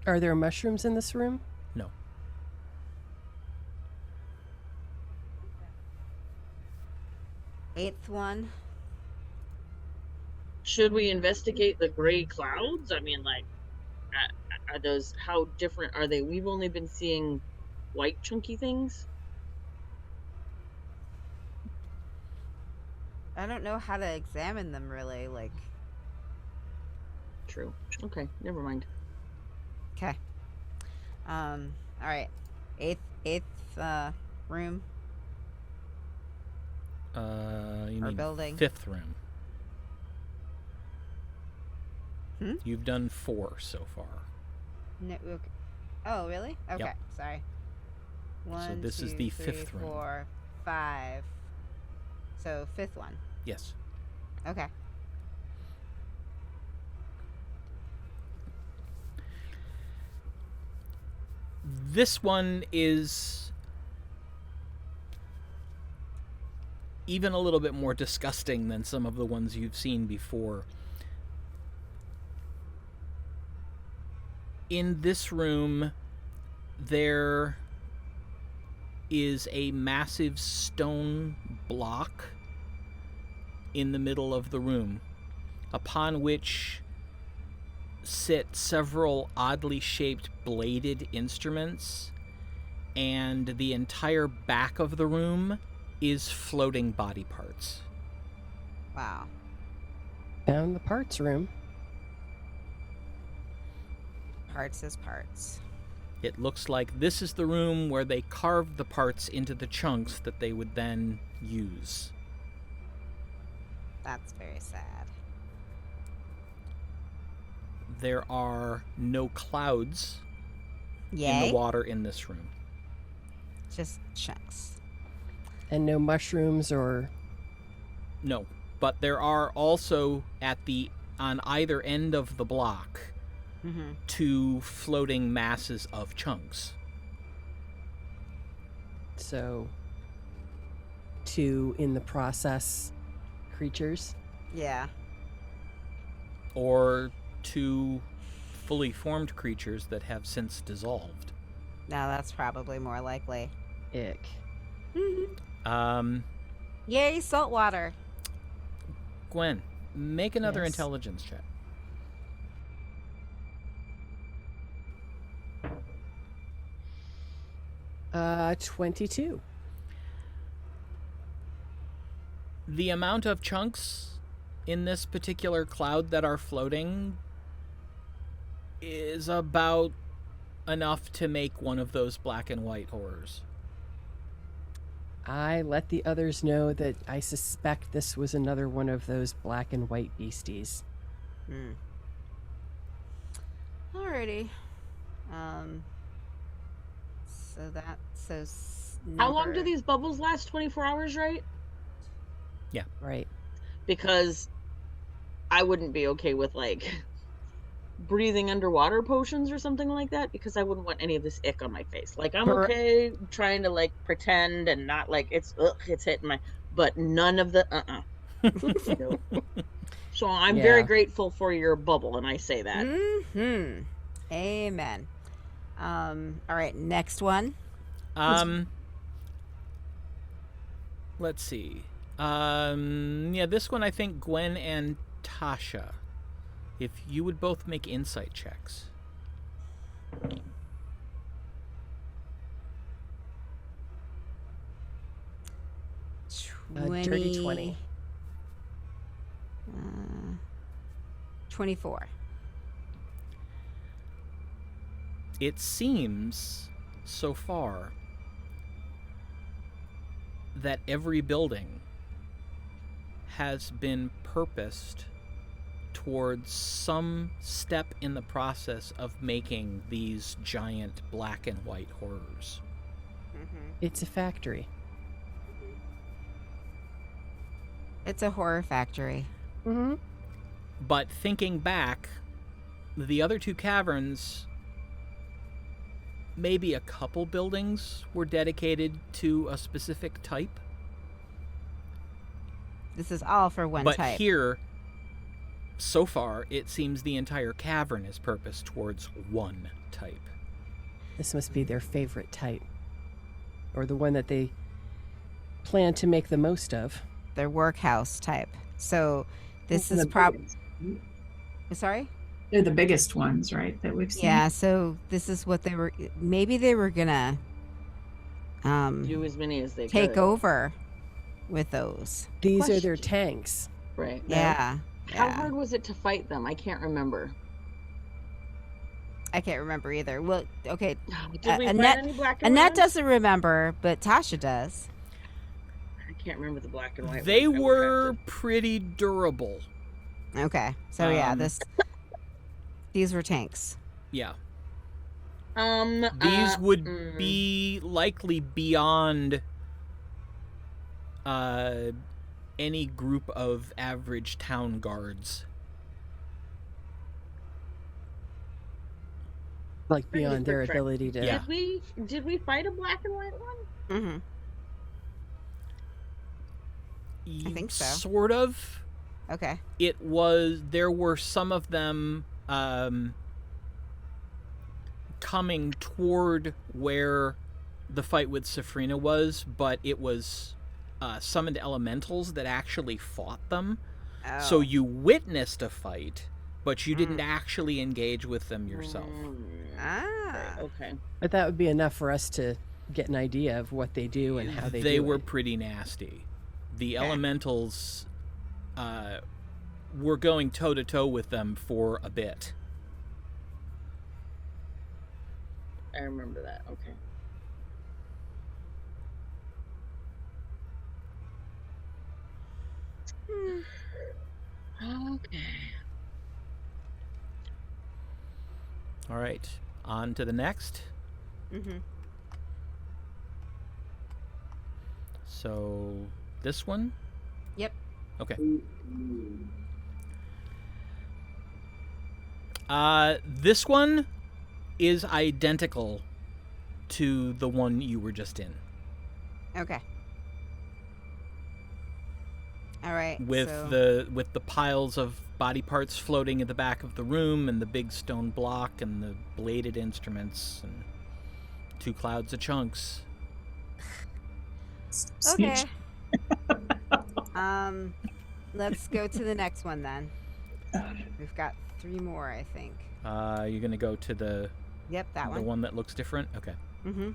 Are there mushrooms in this room? No. Eighth one. Should we investigate the gray clouds? I mean, like, are those, how different are they? We've only been seeing white chunky things. I don't know how to examine them really. Like. True. Okay, never mind. Okay. All right. Eighth room You or mean building. fifth room. Hmm? You've done 4 so far. No, okay. Oh, really? Okay. Sorry. 1, this 2, is the 3, fifth room. 4, 5. So fifth one. Yes. Okay. This one is even a little bit more disgusting than some of the ones you've seen before. In this room, there is a massive stone block in the middle of the room, upon which sit several oddly shaped bladed instruments, and the entire back of the room is floating body parts. Wow. Down the parts room. Parts is parts. It looks like this is the room where they carved the parts into the chunks that they would then use. That's very sad. There are no clouds Yay. in the water in this room. Just chunks. And no mushrooms or... No, but there are also on either end of the block, Mm-hmm. 2 floating masses of chunks. So, 2 in the process creatures. Yeah. Or 2 fully formed creatures that have since dissolved. No, that's probably more likely. Ick. Yay, salt water. Gwen, make another Yes. intelligence check. 22. The amount of chunks in this particular cloud that are floating is about enough to make one of those black and white horrors. I let the others know that I suspect this was another one of those black and white beasties. Alrighty. How long do these bubbles last? 24 hours, right? Right. Because I wouldn't be okay with like breathing underwater potions or something like that, because I wouldn't want any of this ick on my face. Like I'm Bur- okay trying to like pretend and not like it's hitting my, but none of the no. So I'm very Yeah. grateful for your bubble, and I say that. Mm-hmm. Amen. All right, next one. Let's see. Yeah, this one I think Gwen and Tasha. If you would both make insight checks. Dirty 20. 24. It seems so far that every building has been purposed towards some step in the process of making these giant black and white horrors. It's a factory. It's a horror factory. Mm-hmm. But thinking back, the other two caverns, maybe a couple buildings were dedicated to a specific type. This is all for one But type. here, so far, it seems the entire cavern is purposed towards one type. This must be their favorite type. Or the one that they plan to make the most of. Their workhouse type. So this They're is the probably. biggest. Sorry? They're the biggest ones, right? That we've seen. Yeah, so this is what they were. Maybe they were gonna Do as many as they take could. over with those. These are their Question. tanks. Right. Yeah. How yeah. hard was it to fight them? I can't remember. I can't remember either. Well, okay. Did we Annette- fight any black and Annette white? doesn't remember, but Tasha does. I can't remember the black and white. They ones. I would were have pretty durable. Okay. So yeah, Um, these were tanks. Yeah. to- These would mm. be likely beyond any group of average town guards. Like Pretty beyond their quick track. ability to. Yeah. Did we fight a black and white one? Mm-hmm. I think so. Sort of. Okay. There were some of them coming toward where the fight with Safrina was, but it was summoned elementals that actually fought them. Oh. So you witnessed a fight, but you didn't actually engage with them yourself. Ah. Okay. But that would be enough for us to get an idea of what they do and how they do were it. pretty nasty. The Okay. elementals were going toe-to-toe with them for a bit. I remember that. Okay. Okay. All right, on to the next. Mm-hmm. So, this one? Yep. Okay. This one is identical to the one you were just in, Okay. All right. with so, the piles of body parts floating in the back of the room, and the big stone block, and the bladed instruments, and 2 clouds of chunks. Okay. Let's go to the next one then. We've got 3 more, I think. You're gonna go to the Yep, that the one. one that looks different. Okay. Mm-hmm.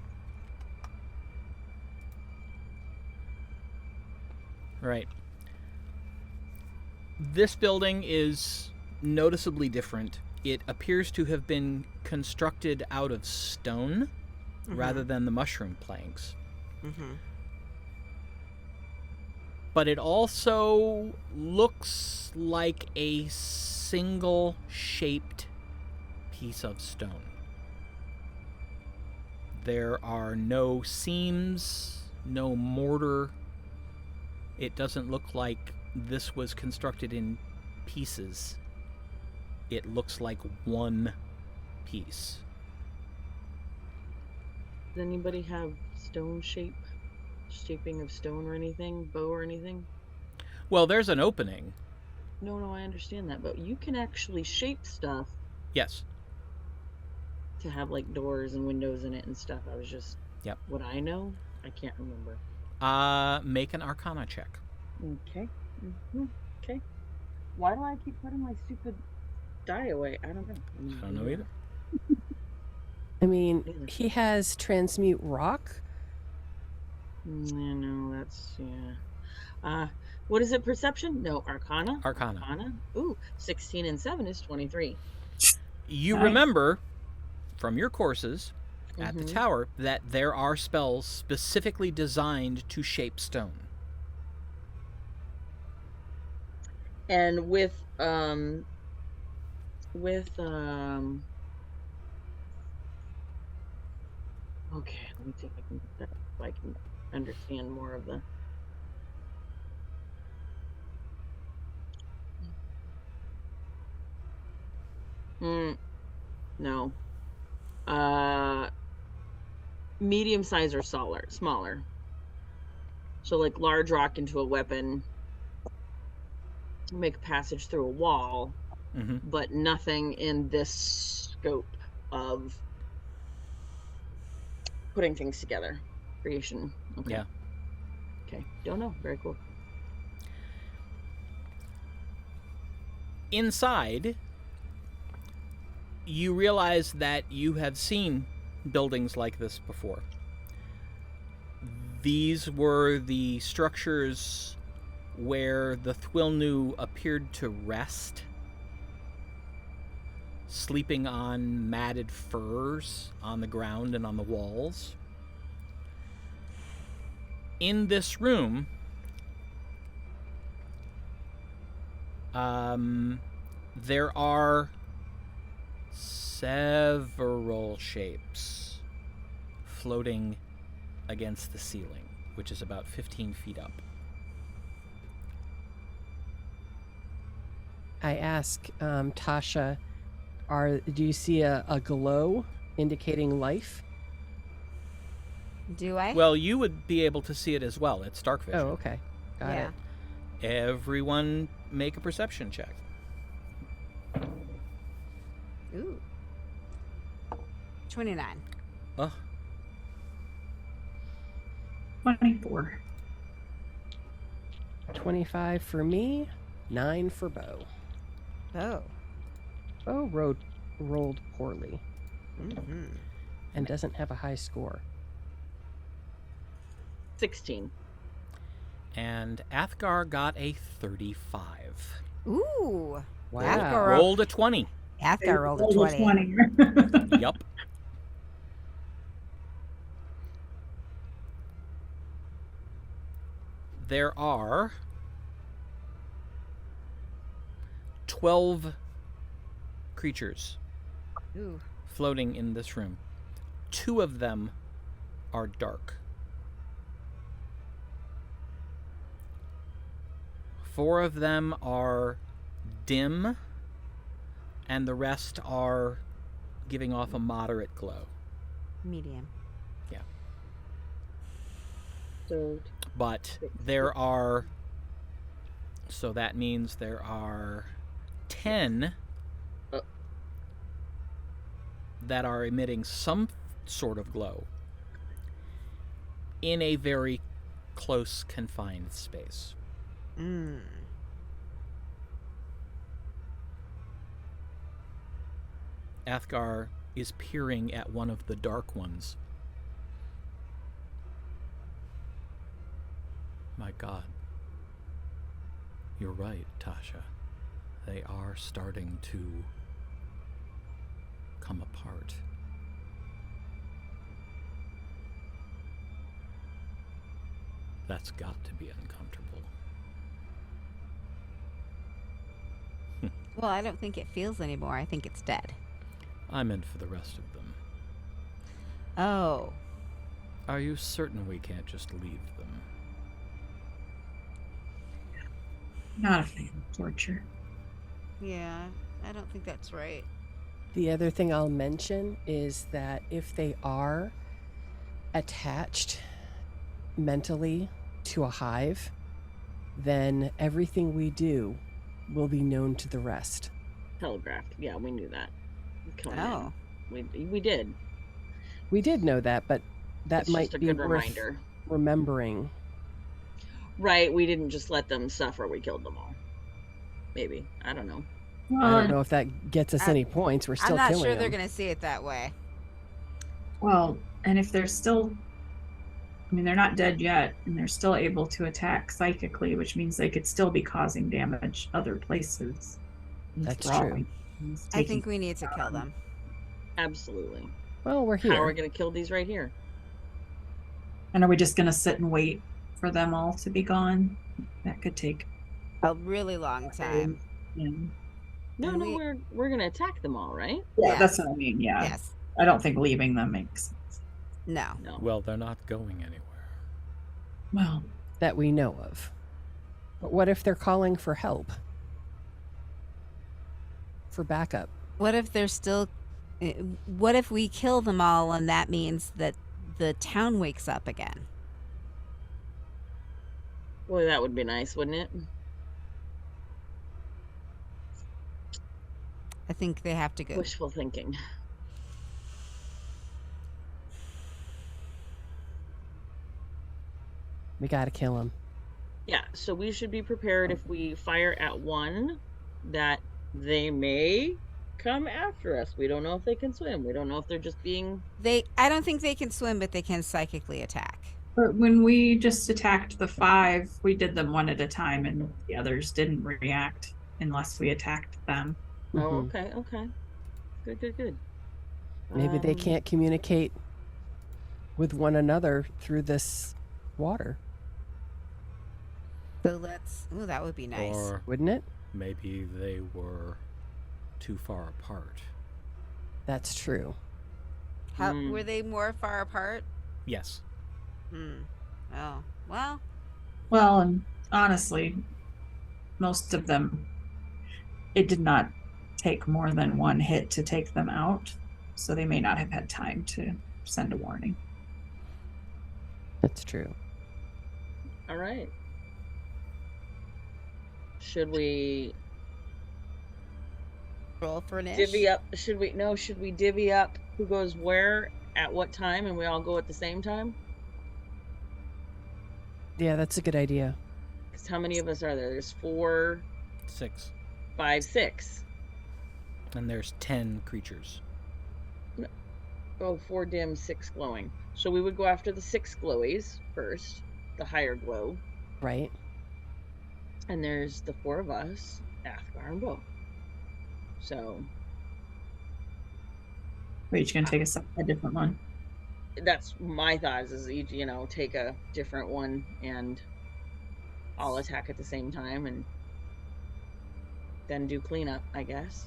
Right. This building is noticeably different. It appears to have been constructed out of stone rather than the mushroom planks. Mm-hmm. But it also looks like a single shaped piece of stone. There are no seams, no mortar. It doesn't look like this was constructed in pieces, it looks like one piece. Does anybody have shaping of stone or anything, bow or anything? Well, there's an opening. No, I understand that, but you can actually shape stuff Yes. to have like doors and windows in it and stuff. I was just, Yep. What I know, I can't remember. Make an Arcana check. Okay. Okay. Why do I keep putting my stupid die away? I don't know. I don't know either. I mean, he has transmute rock. Yeah, no, that's yeah. What is it? Perception? No, Arcana. Arcana. Ooh, 16 and 7 is 23. You Nice. remember from your courses at the Mhm. tower that there are spells specifically designed to shape stone. And with okay, let me see if I can understand more of the no. Medium size or smaller. So like large rock into a weapon, make a passage through a wall, Mm-hmm. but nothing in this scope of putting things together. Creation. Okay. Yeah. Okay. Don't know. Very cool. Inside, you realize that you have seen buildings like this before. These were the structures where the Thuilnu appeared to rest, sleeping on matted furs on the ground and on the walls. In this room, there are several shapes floating against the ceiling, which is about 15 feet up. I ask Tasha, do you see a glow indicating life? Do I? Well, you would be able to see it as well. It's dark vision. Oh, okay. Got yeah. it. Everyone make a perception check. Ooh. 29. Oh, 24. 25 for me, 9 for Bo. Oh. Bo rolled poorly Mm-hmm. and doesn't have a high score. 16. and Athgar got a 35. Ooh. Wow. Athgar Rolled a 20. Athgar rolled a 20. Yup. There are 12 creatures Ooh. floating in this room. 2 of them are dark. 4 of them are dim, and the rest are giving off a moderate glow. Medium. So But there are, so that means there are 10 that are emitting some sort of glow in a very close, confined space. Mm. Athgar is peering at one of the dark ones. My God. You're right, Tasha. They are starting to come apart. That's got to be uncomfortable. Well, I don't think it feels anymore. I think it's dead. I meant for the rest of them. Oh. Are you certain we can't just leave them? Not a fan of torture. Yeah, I don't think that's right. The other thing I'll mention is that if they are attached mentally to a hive, then everything we do will be known to the rest. Telegraphed. Yeah, we knew that. Coming Oh. in. We did. We did know that, but that It's might just a be good worth reminder. remembering. Right, we didn't just let them suffer. We killed them all. Maybe. I don't know. I don't know if that gets us any points. We're still I'm not killing sure they're them. going to see it that way. Well, and if they're still, I mean, they're not dead yet, and they're still able to attack psychically, which means they could still be causing damage other places. That's Throwing. true. I think we need to kill them. Absolutely. Well, we're How are here. we going to kill these right here? And are we just going to sit and wait for them all to be gone? That could take. A really long time. Yeah, No, And no, we- we're going to attack them all, right? Yeah. that's what I mean. Yeah. Yes. I don't think leaving them makes sense. No. No. Well, they're not going anywhere. Well, That we know of. But what if they're calling for help? For backup? What if they're still. What if we kill them all and that means that the town wakes up again? Boy, that would be nice, wouldn't it? I think they have to go. Wishful thinking. We gotta kill them. Yeah, so we should be prepared if we fire at one that they may come after us. We don't know if they can swim. We don't know if they're just being... I don't think they can swim, but they can psychically attack. but when we just attacked the 5, we did them one at a time, and the others didn't react unless we attacked them. Oh, Mhm. okay, okay. Good. Maybe they can't communicate with one another through this water, So let's. Ooh, that would be nice. Or wouldn't it? maybe they were too far apart. That's true. How Mm. were they more far apart? Yes. Oh, well. Well, and honestly, most of them, it did not take more than one hit to take them out, so they may not have had time to send a warning. That's true. All right. Should we Roll for an ish. divvy up? Should we divvy up who goes where at what time and we all go at the same time? Yeah, that's a good idea. Because how many of us are there? There's 4, 6. 5, 6. And there's 10 creatures. Oh, 4 dim, 6 glowing. So we would go after the 6 glowies first, the higher glow. Right? And there's the 4 of us, Athgar and Bo. So We're each going to take a different one. that's my thoughts is each, take a different one and all attack at the same time and then do cleanup, I guess.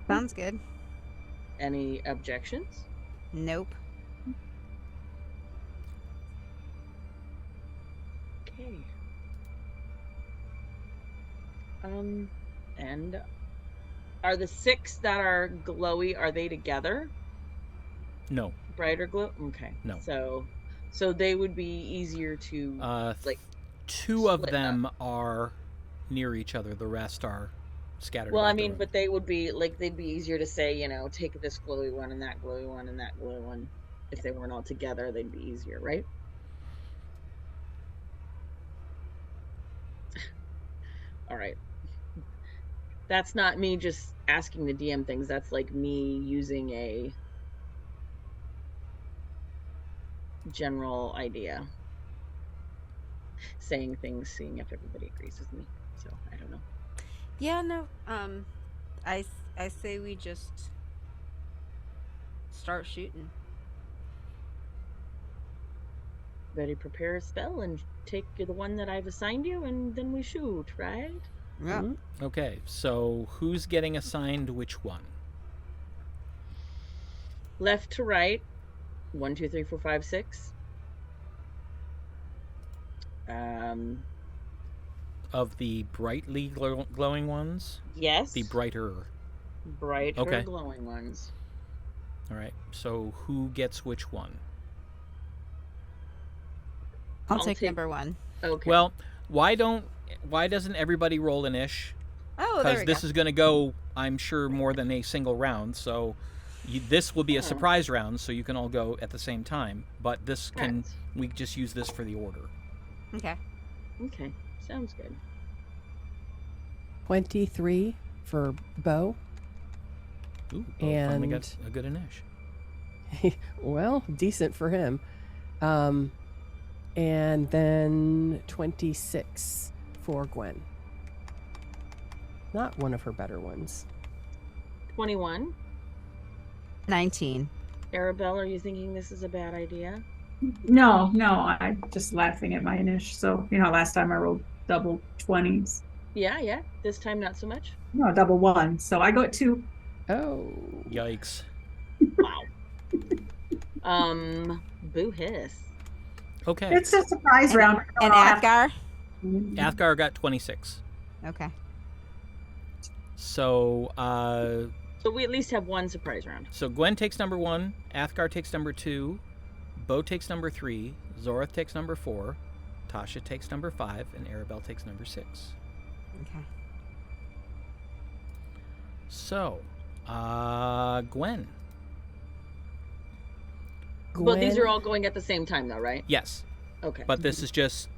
Sounds good. Any objections? Nope. Okay. And are the 6 that are glowy, are they together? No. Brighter glow? Okay. No. So they would be easier to like 2 of split them are near each other. The rest are scattered. well, about I the mean, room. but they would be like they'd be easier to say, take this glowy one and that glowy one and that glowy one. If they weren't all together, they'd be easier, right? All right. That's not me just asking the DM things. That's like me using a general idea. Saying things, seeing if everybody agrees with me. So, I don't know. Yeah, no. I say we just start shooting. Ready, prepare a spell and take the one that I've assigned you, and then we shoot, right? Yeah. Mhm. Okay, so who's getting assigned which one? Left to right. 1, 2, 3, 4, 5, 6. Of the brightly glowing ones? Yes. The brighter. Brighter Okay. glowing ones. All right. So who gets which one? I'll I'll take take- number 1. Okay. Well, why doesn't everybody roll an ish? Oh, there Because we this go. is going to go, I'm sure, more than a single round. So this will be a Hmm. surprise round, so you can all go at the same time. But this can Correct. we just use this for the order. Okay. Okay. Sounds good. 23 for Bo. Ooh, finally And- got a good inish. Well, decent for him. And then 26 for Gwen. Not one of her better ones. 21. 19. Aribell, are you thinking this is a bad idea? No, I'm just laughing at my inish. So, last time I rolled double 20s. Yeah. This time not so much. No, double 1. So I go at 2. Oh. Yikes. Wow. Boo hiss. Okay. It's a surprise round. And Athgar? Athgar got 26. Okay. So So we at least have one surprise round. so Gwen takes number 1, Athgar takes number 2, Bo takes number 3, Zorath takes number 4, Tasha takes number 5, and Aribell takes number 6. Okay. So, Gwen. But these Gwen- are all going at the same time, though, right? Yes, Okay. but this is just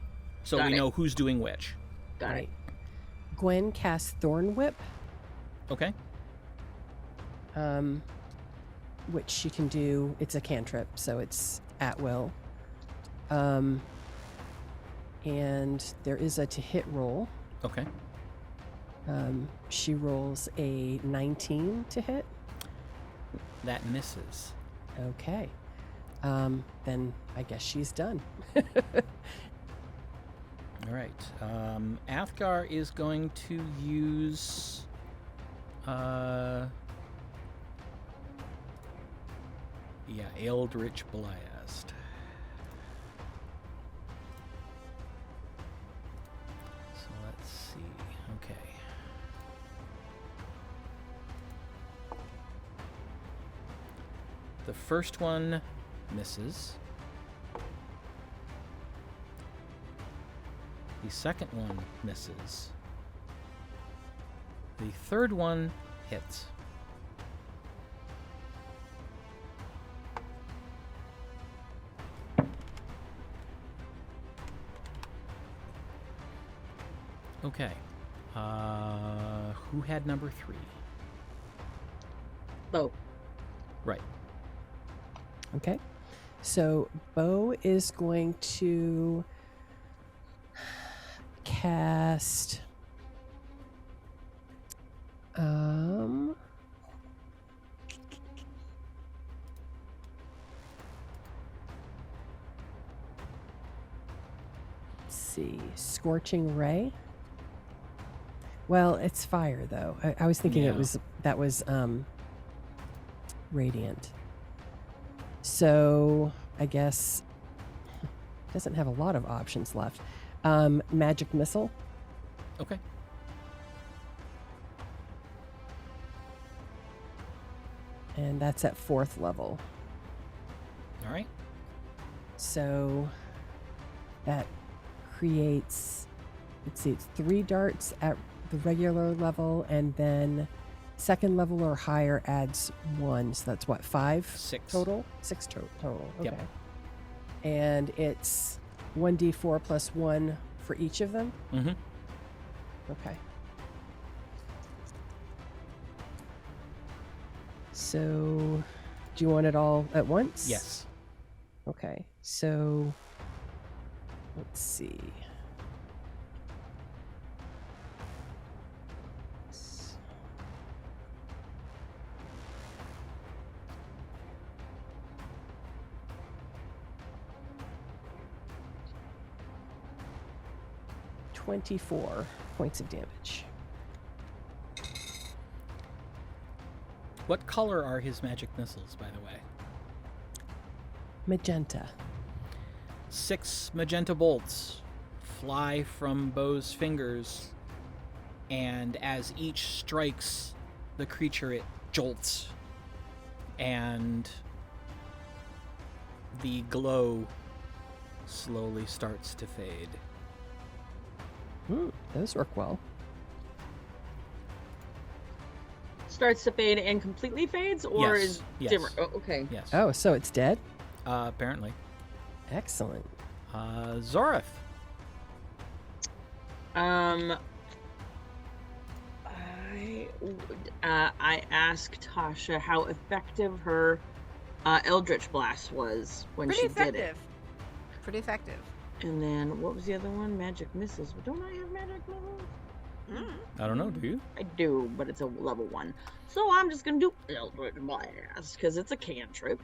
so Got we it. know who's doing which. Got Right. it. Gwen casts Thorn Whip, Okay. which she can do. It's a cantrip, so it's at will. And there is a to hit roll. Okay. She rolls a 19 to hit. That misses. Okay. Then I guess she's done. All right. Athgar is going to use. Eldritch Blast. So let's see. Okay. The first one misses. The second one misses. The third one hits. Okay. Who had number 3? Bo. Right. Okay. So Bo is going to cast let's see, Scorching Ray. Well, it's fire though. I was thinking Yeah. that was radiant. So I guess doesn't have a lot of options left. Magic missile. Okay. And that's at 4th level. All right. So that creates, let's see, it's 3 darts at the regular level, and then 2nd level or higher adds 1. So that's what, 5 6. total? 6 total. Okay. Yep. And it's 1d4 plus 1 for each of them? Mm-hmm. Okay. So, do you want it all at once? Yes. Okay. So, let's see. $24 points of damage. What color are his magic missiles, by the way? Magenta. 6 magenta bolts fly from Bo's fingers, and as each strikes the creature, it jolts, and the glow slowly starts to fade. Those work well. Starts to fade and completely fades, or Yes, is yes. dimmer? Oh, okay. Yes. Oh, so it's dead? Apparently. Excellent. Zorith. I asked Tasha how effective her Eldritch Blast was when Pretty she effective. did it. Pretty effective. And then what was the other one? Magic missiles. Don't I have magic missiles? I don't know, do you? I do, but it's a level 1. So I'm just gonna do Eldritch Blast because it's a cantrip.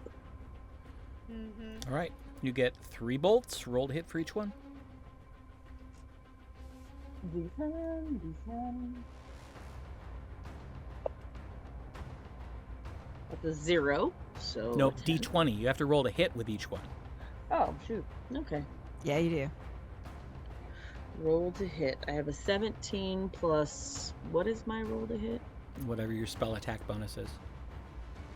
Mm-hmm. All right. You get 3 bolts. Roll to hit for each one. D10. That's a 0. So Nope, 10. D20. You have to roll to hit with each one. Oh shoot. Okay. Yeah, you do. Roll to hit. I have a 17 plus. What is my roll to hit? Whatever your spell attack bonus is.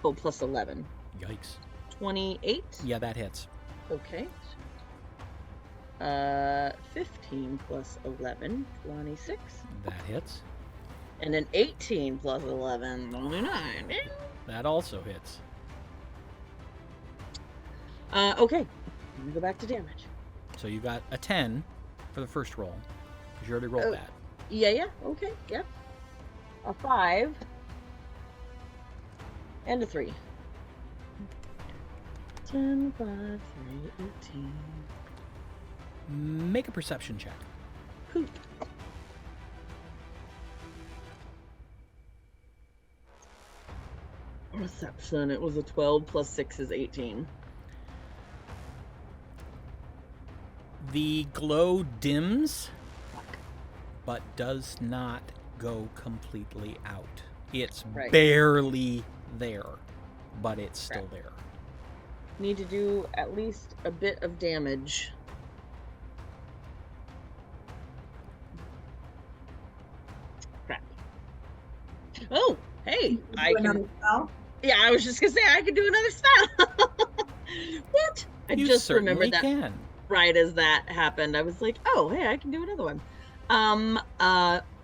Oh, plus 11. Yikes. 28. Yeah, that hits. Okay. 15 plus 11, 26. That hits. And then 18 plus 11, 29. That also hits. Okay. I'm gonna go back to damage. So you got a 10 for the first roll, because you already rolled Oh. that. Yeah. Okay. Yep. A 5. And a 3. 10, 5, 3, 18. Make a perception check. Poop. Perception. It was a 12 plus 6 is 18. The glow dims, but does not go completely out. It's Right. barely there, but it's still Right. there. Need to do at least a bit of damage. Crap. Oh, hey, I Do can. another spell? Yeah, I was just gonna say I could do another spell. What? I You just certainly remembered that can. right as that happened. I was like, oh, hey, I can do another one. And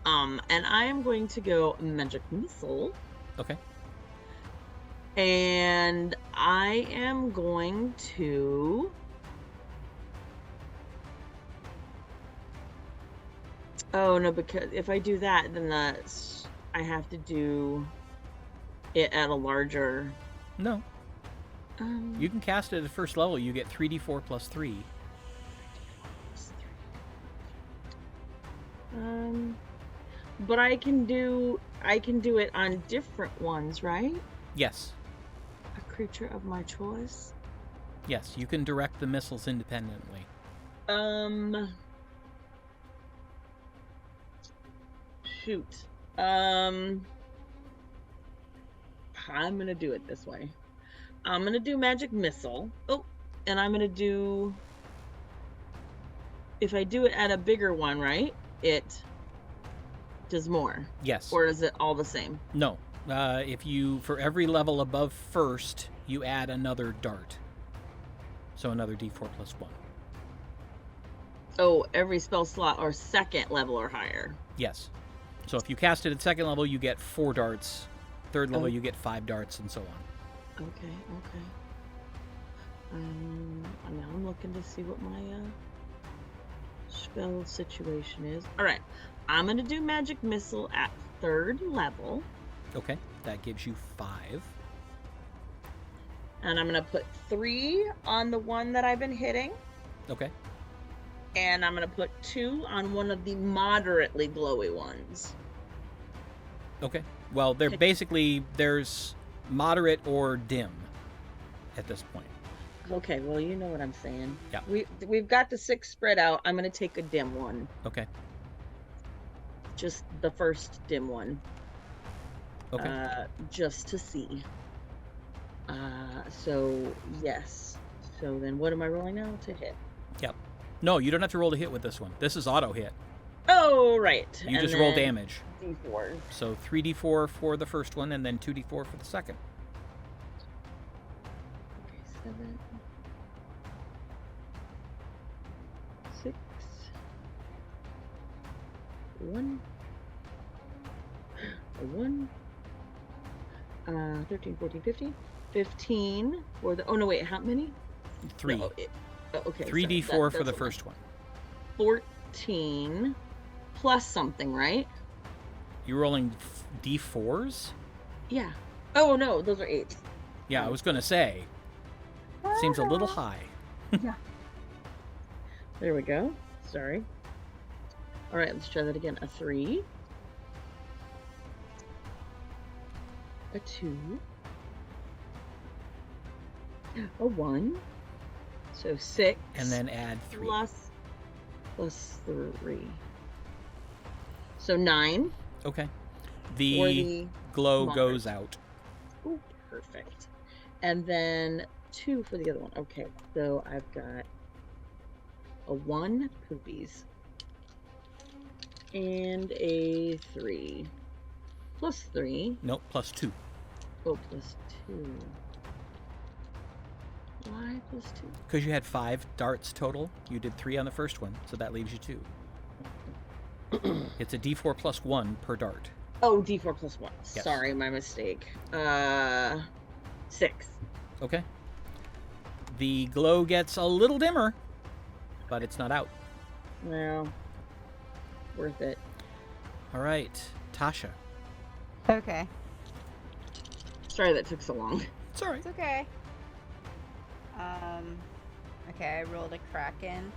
I am going to go magic missile. Okay. And I am going to oh no, because if I do that, then I have to do it at a larger No, you can cast it at first level. You get 3d4 plus 3. But I can do it on different ones, right? Yes. A creature of my choice. Yes, you can direct the missiles independently. Shoot. I'm gonna do it this way. I'm gonna do magic missile. Oh, and I'm gonna do. If I do it at a bigger one, right? It does more, Yes. or is it all the same? No. If you, for every level above first, you add another dart. So another d4 plus 1. Oh, every spell slot or second level or higher. Yes. So if you cast it at second level, you get 4 darts. Third level, Oh. you get 5 darts, and so on. Okay. Now I'm looking to see what my spell situation is. All right, I'm gonna do magic missile at 3rd level, Okay. That gives you 5. and I'm gonna put 3 on the one that I've been hitting, Okay. and I'm gonna put 2 on one of the moderately glowy ones. Okay. Well, they're basically, there's moderate or dim at this point. Okay, well you know what I'm saying. Yeah. We've got the 6 spread out. I'm gonna take a dim one, Okay. just the first dim one. Okay. Just to see. So yes. So then what am I rolling now to hit? Yep. No, you don't have to roll to hit with this one. This is auto hit. Oh, right. You And just roll then damage. D4. So 3d4 for the first one, and then 2d4 for the second. Okay, 7, 6, 1, 1, 13, 14, 15. 15 for the. Oh no, wait. How many? 3. No, okay. 3d4 sorry, for the that's first one. 14 plus something, right? You're rolling d4s? Yeah. Oh no, those are 8. Yeah, I was going to say. Seems a little high. There we go. Sorry. All right, let's try that again. A 3, a 2, a 1. So 6. And then add 3. plus 3. So 9. Okay. For The the glow moderate. goes out. Ooh, perfect. And then 2 for the other one. Okay, so I've got a 1 poopies and a 3 plus 3. Nope, plus 2. Oh, plus 2. Why plus 2? Because you had 5 darts total. You did 3 on the first one, so that leaves you 2. It's a d4 plus 1 per dart. Oh, D4 plus 1. Yes. Sorry, my mistake. 6. Okay. The glow gets a little dimmer, but it's not out. Well, worth it. All right, Tasha. Okay. Sorry that took so long. It's all right. It's okay. Okay, I rolled a Kraken.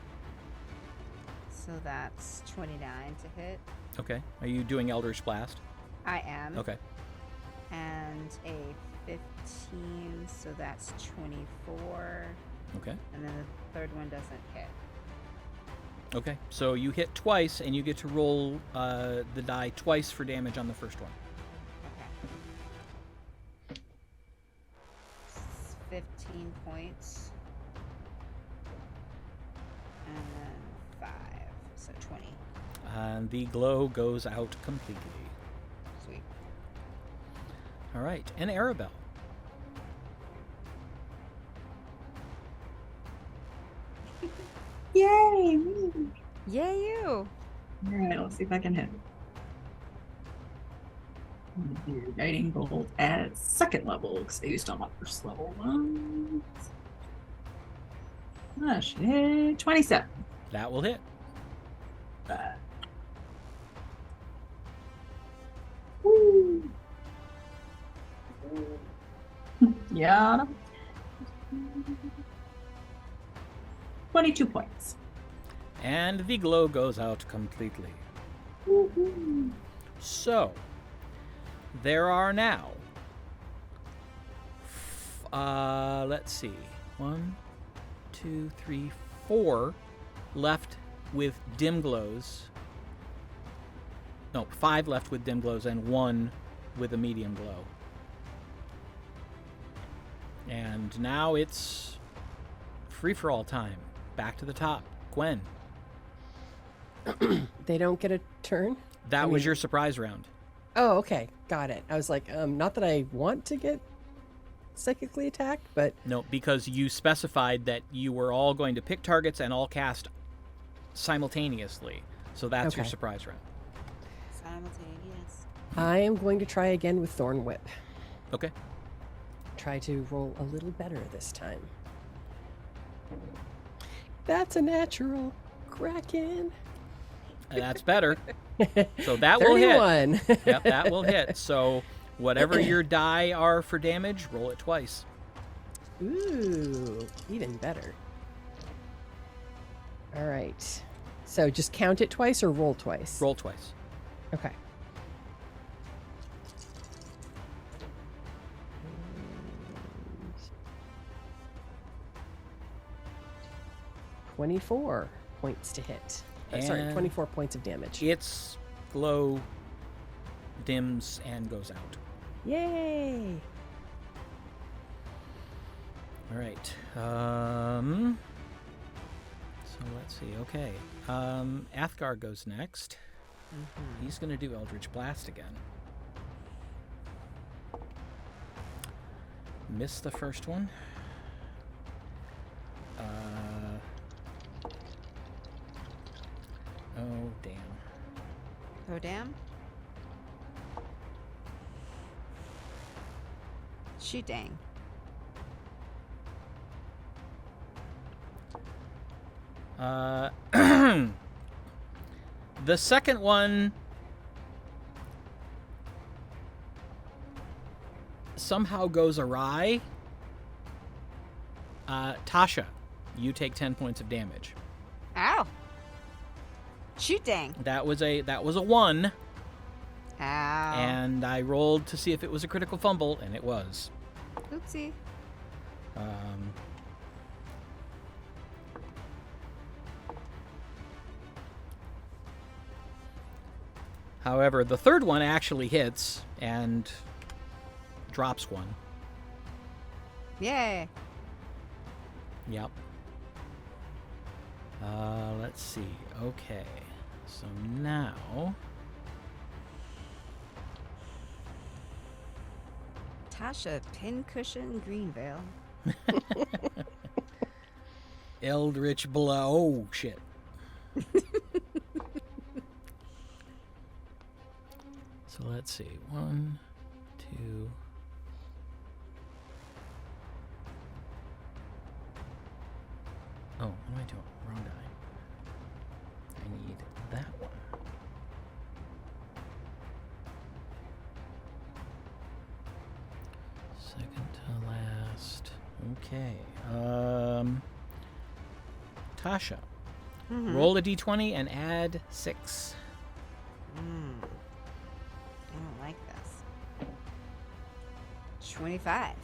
So that's 29 to hit. Okay. Are you doing Eldritch Blast? I am. Okay. And a 15, so that's 24. Okay. And then the third one doesn't hit. Okay. So you hit twice, and you get to roll the die twice for damage on the first one. Okay. 15 points. And then 5, so 20. And the glow goes out completely. Sweet. All right. And Aribell. Yay! Me. Yay, you! All right, let's see if I can hit. Your guiding bolt at second level because I used all my first level ones. Oh, shit. 27. That will hit. Woo. Yeah. 22 points. And the glow goes out completely. Woo-hoo. So, there are now, let's see, 1, 2, 3, 4 left with dim glows. No, 5 left with dim glows and 1 with a medium glow. And now it's free-for-all time. Back to the top. Gwen, They don't get a turn? that was your surprise round. Oh, okay. Got it. I was like, not that I want to get psychically attacked, but No, because you specified that you were all going to pick targets and all cast simultaneously. So that's your Okay. surprise round. Simultaneous. I am going to try again with Thorn Whip. Okay. Try to roll a little better this time. That's a natural. Kraken. And that's better. So that will hit. 31. Yep, that will hit. So whatever your die are for damage, roll it twice. Ooh, even better. All right. So just count it twice or roll twice? Roll twice. Okay. And 24 points to hit. Sorry, And 24 points of damage. Its glow dims and goes out. Yay! All right. So let's see. Okay. Athgar goes next. He's going to do Eldritch Blast again. Missed the first one. Oh, damn. Oh, damn. Shoot, dang. The second one somehow goes awry. Tasha, you take 10 points of damage. Ow. Shoot, dang. That was a 1, Ow. and I rolled to see if it was a critical fumble, and it was. Oopsie. However, the third one actually hits and drops one. Yay. Yep. Let's see. Okay. So now... Tasha, Pincushion, Greenvale. Eldritch Blow. Oh, shit. So let's see. 1, 2... Oh, what am I doing? Wrong die. I need that one. Second to last. Okay. Tasha. Roll a d20 and add 6. I don't like this. 25.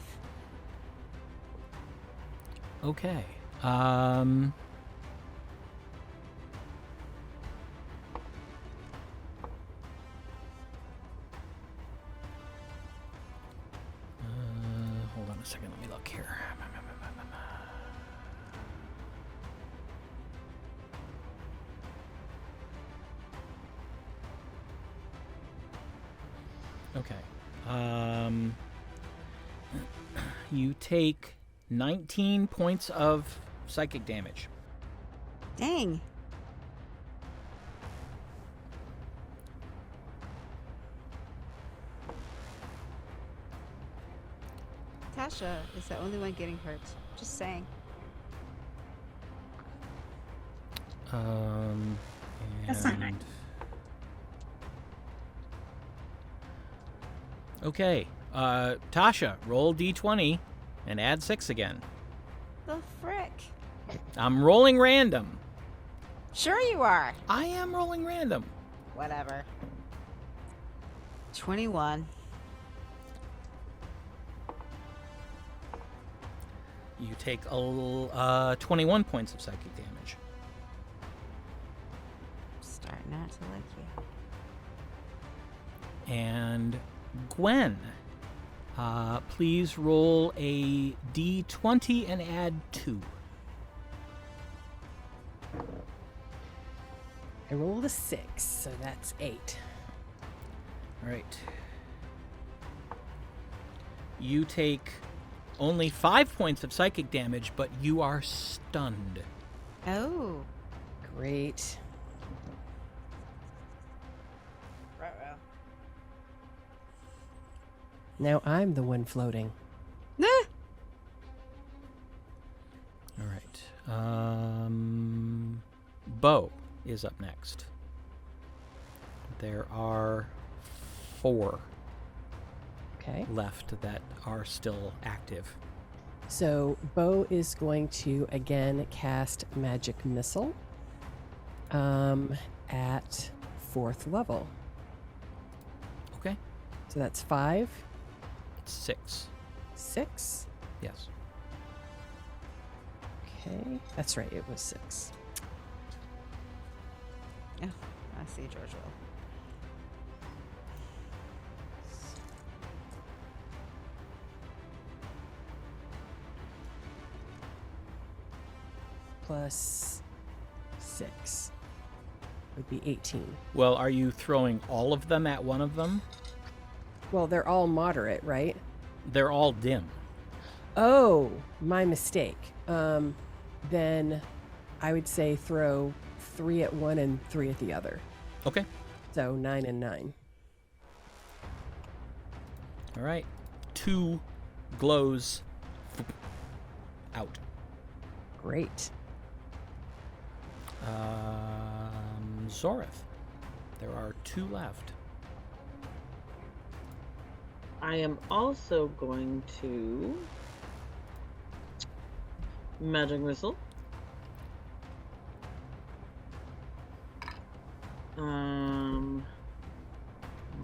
Okay. Hold on a second. Let me look here. Okay. You take 19 points of psychic damage. Dang. Tasha is the only one getting hurt. Just saying. That's not nice. Okay. Tasha, roll d20 and add 6 again. The frick. I'm rolling random. Sure you are. I am rolling random. Whatever. 21. You take 21 points of psychic damage. Starting not to like you. And Gwen, please roll a d20 and add 2. I rolled a 6, so that's 8. All right. You take only 5 points of psychic damage, but you are stunned. Oh. Great. Now I'm the one floating. All right. Bo is up next. There are 4 Okay. left that are still active. So Bo is going to again cast Magic Missile at 4th level. Okay. So that's 5, 6. 6. Yes. Okay. That's right, it was 6. Oh, I see George will. Plus 6. Would be 18. Well, are you throwing all of them at one of them? Well, they're all moderate, right? They're all dim. Oh, my mistake. Then I would say throw 3 at one and 3 at the other. Okay. So 9 and 9. All right. 2 glows out. Great. Zoreth. There are 2 left. I am also going to magic missile. I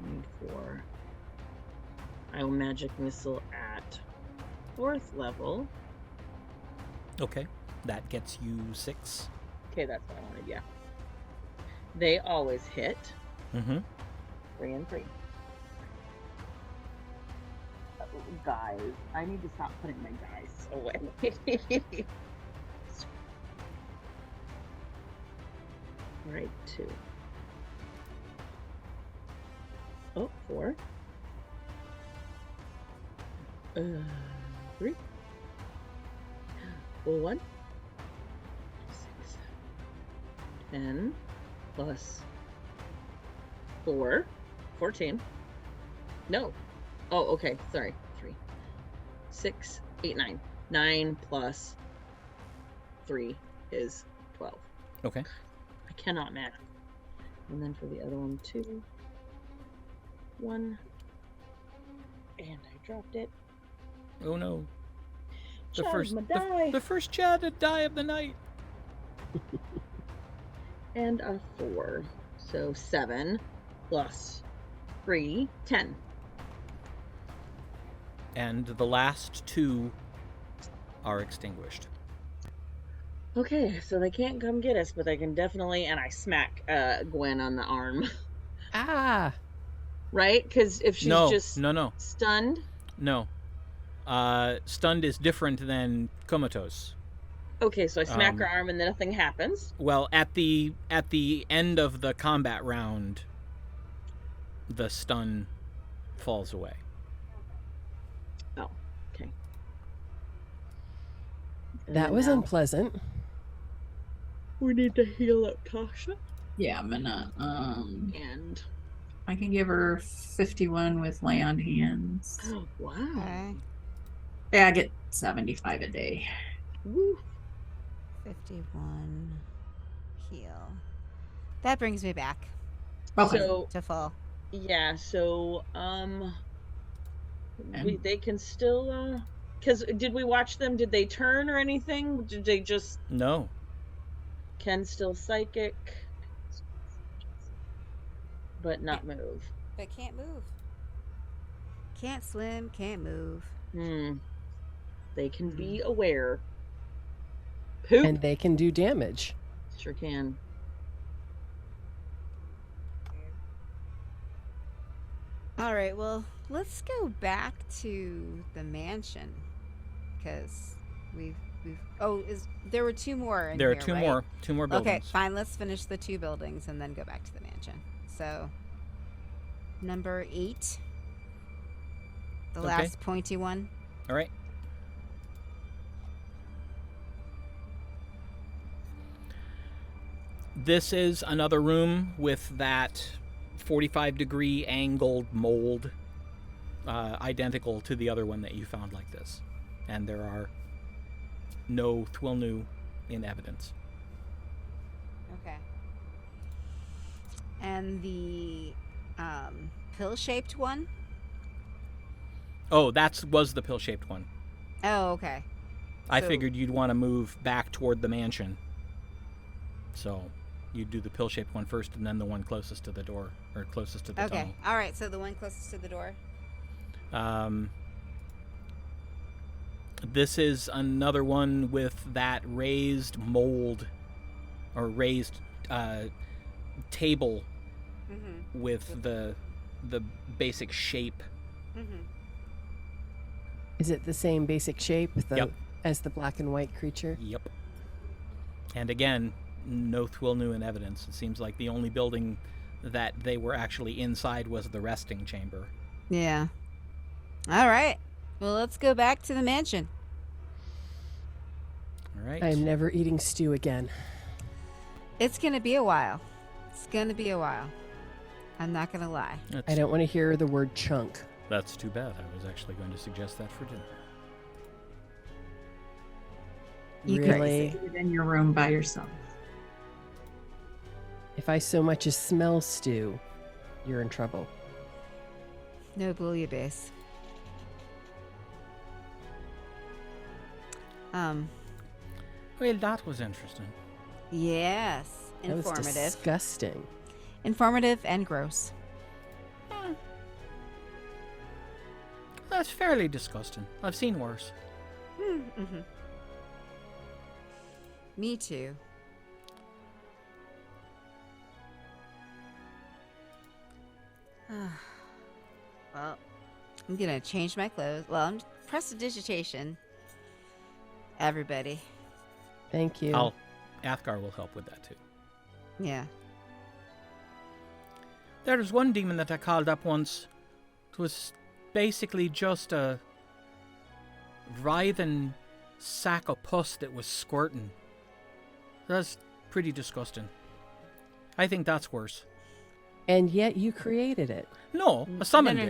need 4. I will magic missile at 4th level. Okay. That gets you 6. Okay, that's what I wanted, yeah. They always hit. Mm-hmm. 3 and 3. Guys, I need to stop putting my dice away. Right, 2. Oh, 4. 3. 1. 6. 10 plus 4. 14. No. Oh, okay. Sorry. 3. 6, 8, 9. 9 plus 3 is 12. Okay. I cannot math. And then for the other one, 2. 1. And I dropped it. Oh no. The Chad, first my die. the first Chad to die of the night. And a 4. So 7 plus 3, 10. And the last 2 are extinguished. Okay, so they can't come get us, but they can definitely. And I smack Gwen on the arm. Ah! Right? Because if she's just No. stunned. No. Stunned is different than comatose. Okay, so I smack her arm and then nothing happens. Well, at the end of the combat round, the stun falls away. Oh, okay. That was now unpleasant. we need to heal up Tasha. Yeah, I'm gonna And I can give her 51 with lay on hands. oh wow. Okay. Yeah, I get 75 a day. Woo. 51 heal. That brings me back Okay. So to full. yeah, so Okay. they can still because did we watch them? Did they turn or anything? Did they just No. can still psychic, but not move? But can't move. Can't swim, can't move. They can be aware. Poop. And they can do damage. Sure can. All right, well, let's go back to the mansion because we've there were 2 more in There are here, 2 right? more. 2 more buildings. Okay, fine. Let's finish the 2 buildings and then go back to the mansion. So, number 8, the Okay. last pointy one. All right. This is another room with that 45-degree angled mold, identical to the other one that you found like this. And there are no Thuilnu in evidence. Okay. And the pill-shaped one? Oh, was the pill-shaped one. Oh, okay. I So- figured you'd want to move back toward the mansion. So you'd do the pill-shaped one first and then the one closest to the door, or closest to the Okay. tunnel. All right, so the one closest to the door. This is another one with that raised mold, or raised table Mm-hmm. with the basic shape. Mm-hmm. Is it the same basic shape Yep. as the black and white creature? Yep. And again, no Thuilnu in evidence. It seems like the only building that they were actually inside was the resting chamber. Yeah. All right. Well, let's go back to the mansion. All right. I'm never eating stew again. It's going to be a while. I'm not going to lie. I don't want to hear the word chunk. That's too bad. I was actually going to suggest that for dinner. You Really? crazy. Sit in your room by yourself. If I so much as smell stew, you're in trouble. No bouillabaisse. Well, that was interesting. Yes. That was Informative. disgusting. Informative and gross. That's fairly disgusting. I've seen worse. Mm-hmm. Me too. Well, I'm gonna change my clothes. Well, I'm prestidigitation. Everybody. Thank you. Athgar will help with that too. Yeah. There was one demon that I called up once. It was basically just a writhing sack of pus that was squirting. That's pretty disgusting. I think that's worse. And yet you created it. No, I summoned it.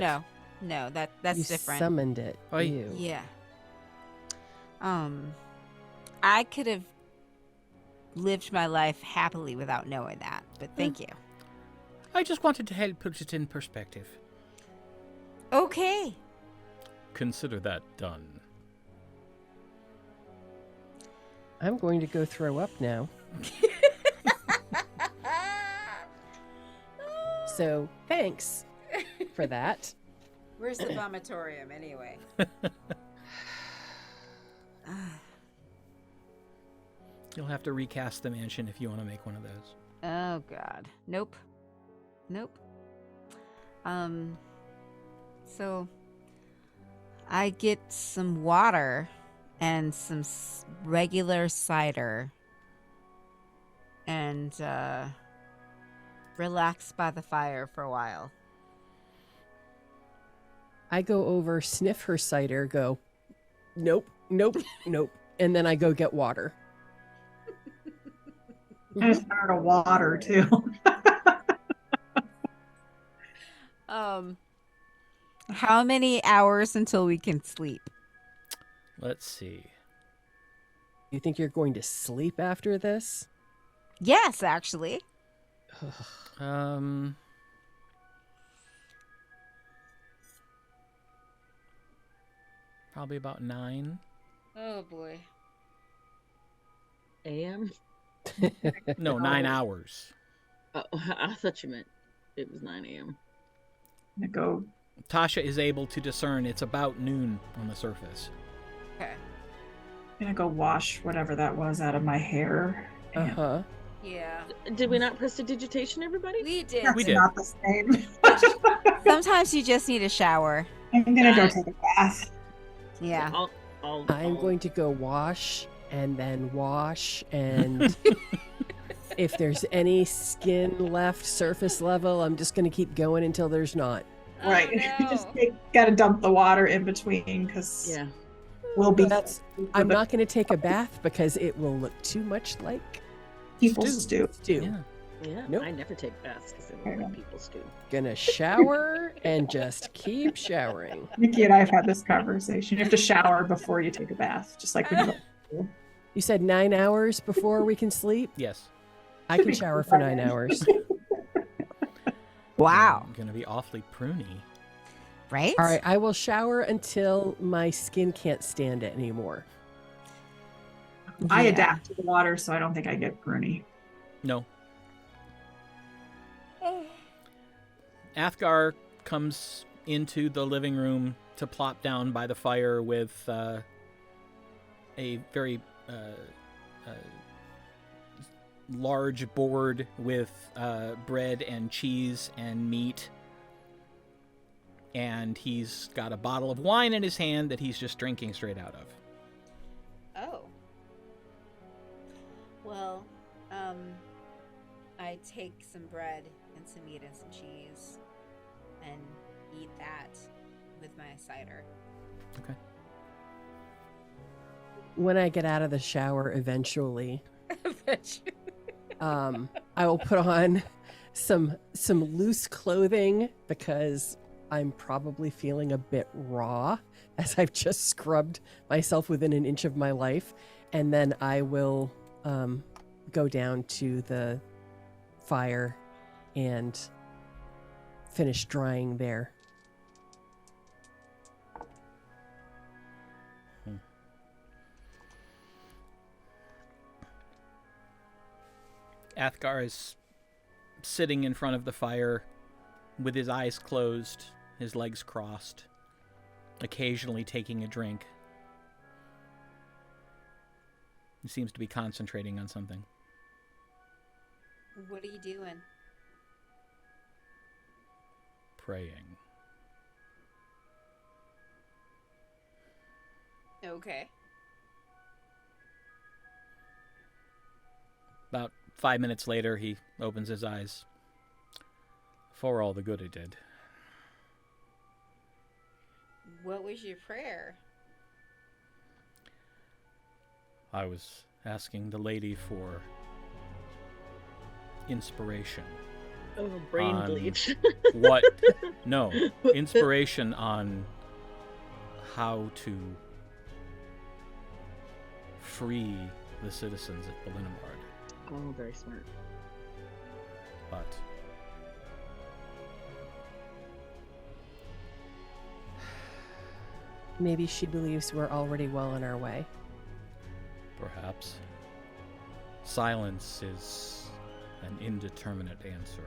No, that's you different. Summoned it. Oh, You. Yeah. I could have lived my life happily without knowing that, but thank you. I just wanted to help put it in perspective. Okay. Consider that done. I'm going to go throw up now. So thanks for that. Where's the vomitorium anyway? You'll have to recast the mansion if you want to make one of those. Oh God. Nope. So I get some water and some regular cider and relax by the fire for a while. I go over, sniff her cider, go, nope, and then I go get water. I just started a water too. How many hours until we can sleep? Let's see. You think you're going to sleep after this? Yes, actually. Probably about 9. Oh boy. AM? No, 9 hours. Oh, I thought you meant it was 9 a.m. I'm gonna go. Tasha is able to discern it's about noon on the surface. Okay. I'm gonna go wash whatever that was out of my hair. Uh-huh. Yeah. Did we not prestidigitation, everybody? We did. That's We did. not the same. Sometimes you just need a shower. I'm gonna go take a bath. Yeah. I'm going to go wash and then wash, and if there's any skin left surface level, I'm just going to keep going until there's not. Right. Oh, You just gotta dump the water in between because Yeah. we'll be. I'm not going to take a bath because it will look too much like people stew. stew. Yeah. Yeah. Nope. I never take baths because they look like people stew. Gonna shower and just keep showering. Nikki and I have had this conversation. You have to shower before you take a bath, just like when you go. You said 9 hours before we can sleep? Yes. I can shower for 9 hours. Wow. I'm gonna be awfully pruny. Right? All right, I will shower until my skin can't stand it anymore. I Yeah. adapt to the water, so I don't think I get pruny. No. Athgar comes into the living room to plop down by the fire with a very large board with bread and cheese and meat. And he's got a bottle of wine in his hand that he's just drinking straight out of. Oh. Well, take some bread and some meat and some cheese and eat that with my cider. Okay. When I get out of the shower eventually, I will put on some loose clothing because I'm probably feeling a bit raw as I've just scrubbed myself within an inch of my life. And then I will go down to the fire and finish drying there. Athgar is sitting in front of the fire with his eyes closed, his legs crossed, occasionally taking a drink. He seems to be concentrating on something. What are you doing? Praying. Okay. About 5 minutes later, he opens his eyes. For all the good he did. What was your prayer? I was asking the lady for inspiration. Oh, brain on bleach. What? No. Inspiration on how to free the citizens at Belinamard. Oh, very smart. But Maybe she believes we're already well on our way. perhaps silence is an indeterminate answer.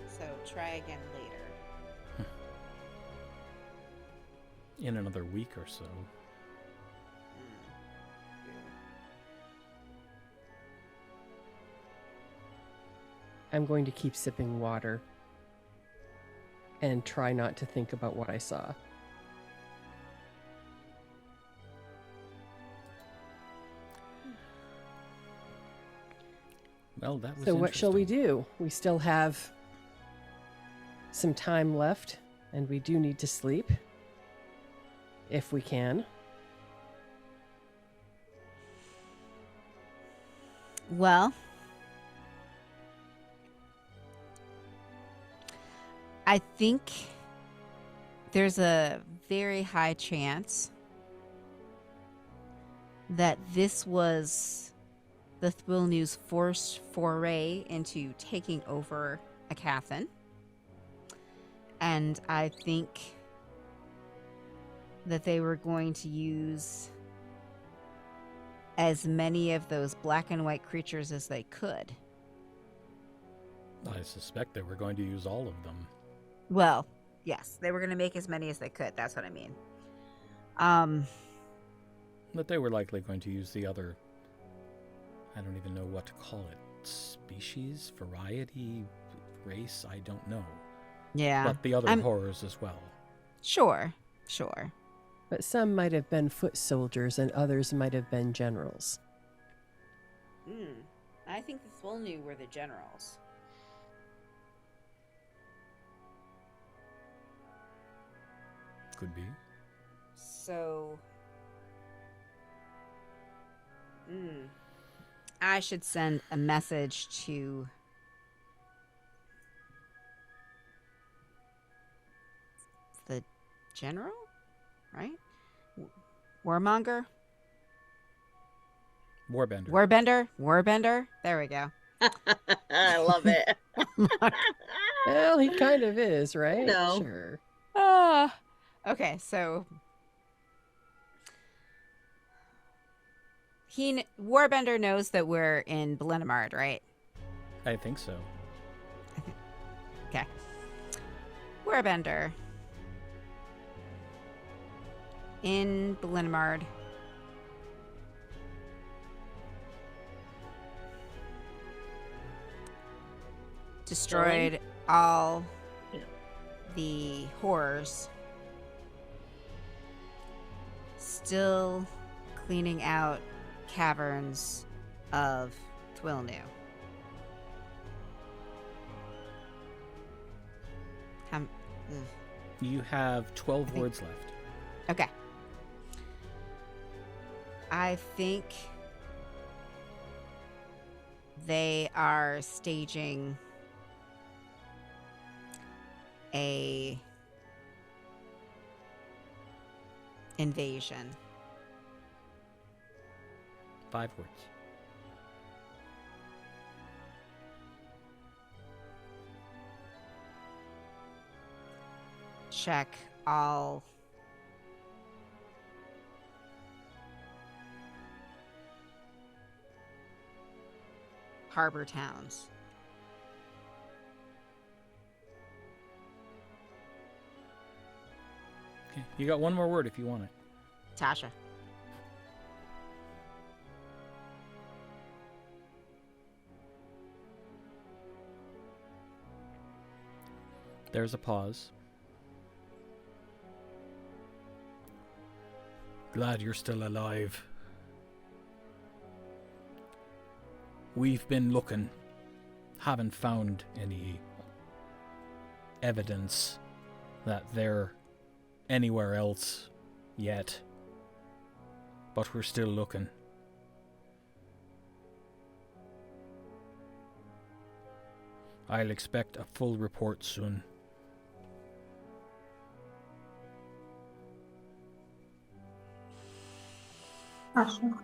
So try again later. In another week or so. I'm going to keep sipping water and try not to think about what I saw. Well, that was So what shall we interesting. do? We still have some time left, and we do need to sleep. If we can. Well, I think there's a very high chance that this was the Thuilnu's first foray into taking over Aecathan. And I think that they were going to use as many of those black and white creatures as they could. I suspect they were going to use all of them. Well, yes, they were going to make as many as they could. That's what I mean. But they were likely going to use the other, I don't even know what to call it, species, variety, race, I don't know. Yeah. But the other I'm- horrors as well. Sure. But some might have been foot soldiers and others might have been generals. I think the Thuilnu were the generals. Could be. So, I should send a message to the general, right? Warmonger? Warbender. Warbender? There we go. I love it. Well, he kind of is, right? No. Sure. Okay, so Warbender knows that we're in Belinamard, right? I think so. Okay. Warbender. In Belinamard. Destroyed all the horrors. Still cleaning out caverns of Thuilnu. You have 12 words left. Okay. I think they are staging a invasion. 5 words. Check all harbor towns. Okay. You got one more word if you want it. Tasha. There's a pause. Glad you're still alive. We've been looking. Haven't found any evidence that they're anywhere else yet. But we're still looking. I'll expect a full report soon. Tasha,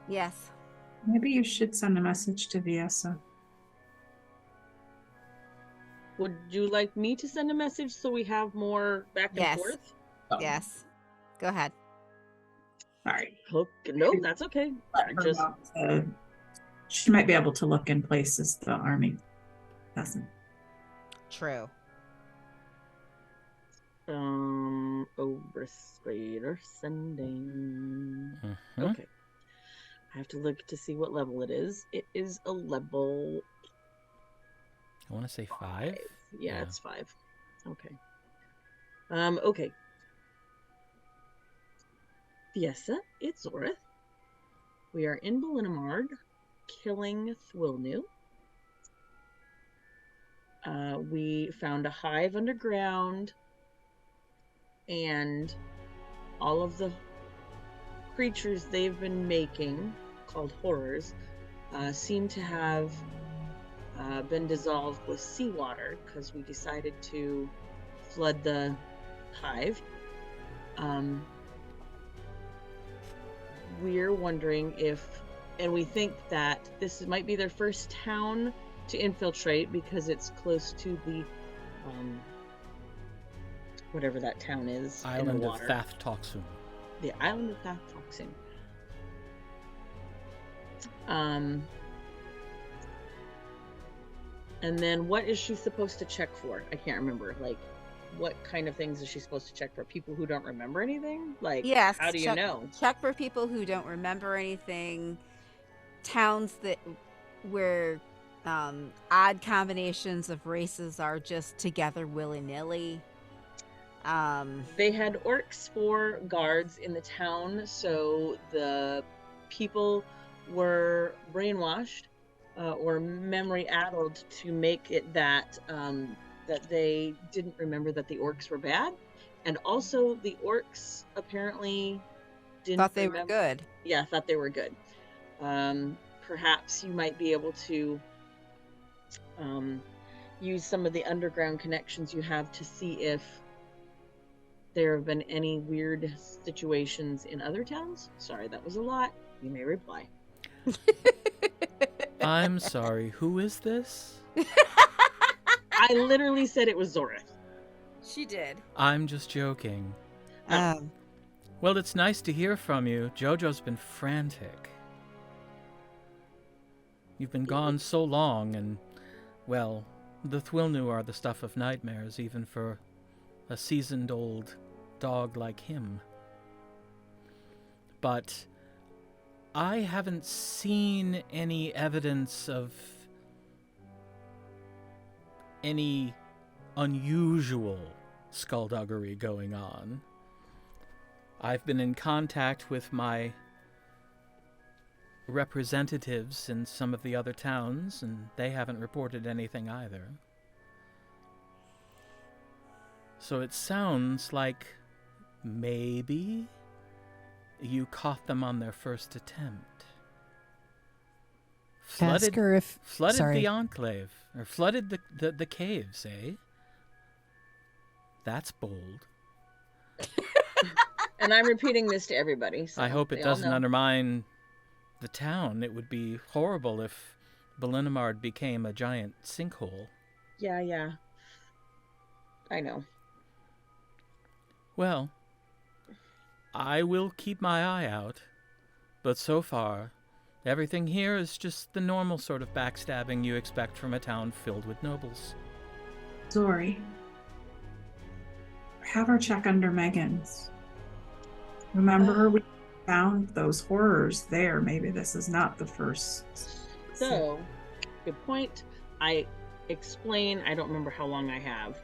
Yes. maybe you should send a message to Viesa. Would you like me to send a message so we have more back and Yes. forth? Yes. Go ahead. Sorry. Okay. No, that's okay. Let her know she might be able to look in places the army doesn't. True. Overspader sending. Mm-hmm. Okay. I have to look to see what level it is. It is a level I want to say 5. Yeah, Yeah. it's 5. Okay. Okay. Fiesa, it's Zorith. We are in Belinamard, killing Thuilnu. We found a hive underground, and all of the creatures they've been making, called horrors, seem to have been dissolved with seawater because we decided to flood the hive. We're wondering if, and we think that this might be their first town to infiltrate because it's close to the whatever that town is in the Island of water. Thath-Toxum. The island of Thath-Toxum. And then what is she supposed to check for? I can't remember. Like, what kind of things is she supposed to check for? People who don't remember anything? Like, Yes. how do you know? Check for people who don't remember anything. Towns where odd combinations of races are just together willy-nilly. They had orcs for guards in the town, so the people were brainwashed or memory addled to make it that that they didn't remember that the orcs were bad, and also the orcs apparently didn't Thought they were good. Yeah, thought they were good. Perhaps you might be able to use some of the underground connections you have to see if there have been any weird situations in other towns. Sorry, that was a lot. You may reply. I'm sorry, who is this? I literally said it was Zorith. She did. I'm just joking. Well, it's nice to hear from you. Jojo's been frantic. You've been gone so long, and, well, the Thuilnu are the stuff of nightmares, even for a seasoned old dog like him. But I haven't seen any evidence of any unusual skullduggery going on. I've been in contact with my representatives in some of the other towns, and they haven't reported anything either. So it sounds like maybe you caught them on their first attempt. Ask her if... Flooded sorry. the enclave, or flooded the caves, eh? That's bold. And I'm repeating this to everybody. So I hope it they all doesn't know. undermine the town. It would be horrible if Belinimard became a giant sinkhole. Yeah. I know. Well, I will keep my eye out, but so far, everything here is just the normal sort of backstabbing you expect from a town filled with nobles. Zori, have her check under Megan's. Remember, we found those horrors there. Maybe this is not the first. So, good point. I explain. I don't remember how long I have.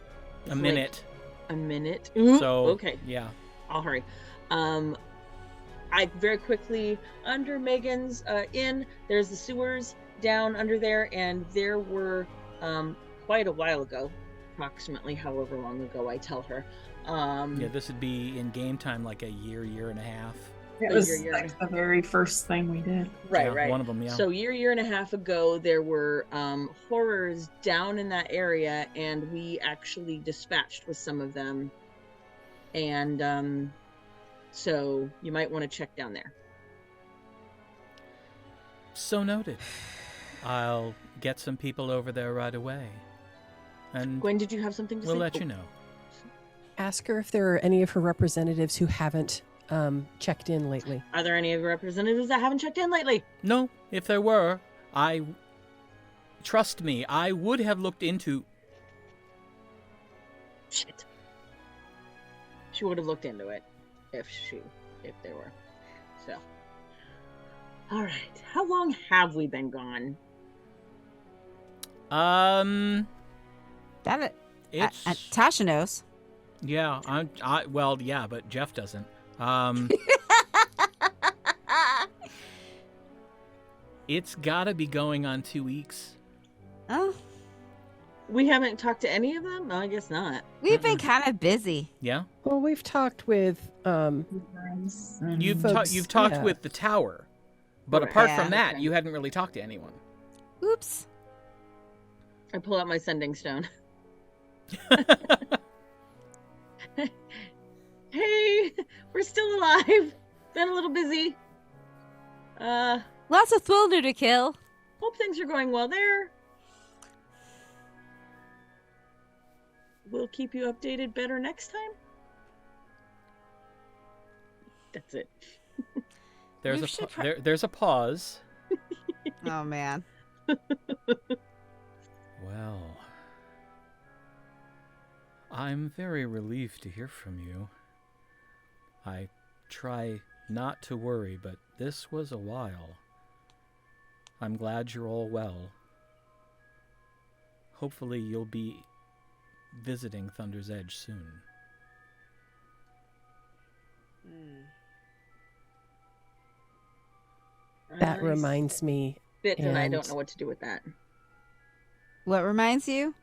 A minute. A minute. Ooh, So, okay. yeah. I'll hurry. I very quickly, under Megan's inn, there's the sewers down under there, and there were quite a while ago, approximately however long ago I tell her. Yeah, this would be in game time like a year and a half. It was like the very first thing we did. Right, Yeah, right. one of them, yeah. So year and a half ago, there were horrors down in that area, and we actually dispatched with some of them. And so you might want to check down there. So noted. I'll get some people over there right away. And Gwen, did you have something to we'll say? let you know. Ask her if there are any of her representatives who haven't checked in lately. Are there any of the representatives that haven't checked in lately? No, if there were, trust me, I would have looked into... Shit. She would have looked into it if there were. So. All right. How long have we been gone? It's... Tasha knows. Yeah, well, yeah, but Jeff doesn't. It's gotta be going on 2 weeks. Oh, We haven't talked to any of them? No, I guess not. we've been kind of busy. Yeah? Well, we've talked with You've folks, talked yeah. with the tower, but Right. apart Yeah, from that, okay. you hadn't really talked to anyone. Oops. I pull out my sending stone. Hey, we're still alive. Been a little busy. Lots of Thuilnu to kill. Hope things are going well there. We'll keep you updated better next time. That's it. There's You a should there's a pause. Oh man. Well, I'm very relieved to hear from you. I try not to worry, but this was a while. I'm glad you're all well. Hopefully you'll be visiting Thunder's Edge soon. That Nice. reminds me, Bit, and I don't and- know what to do with that. What reminds you?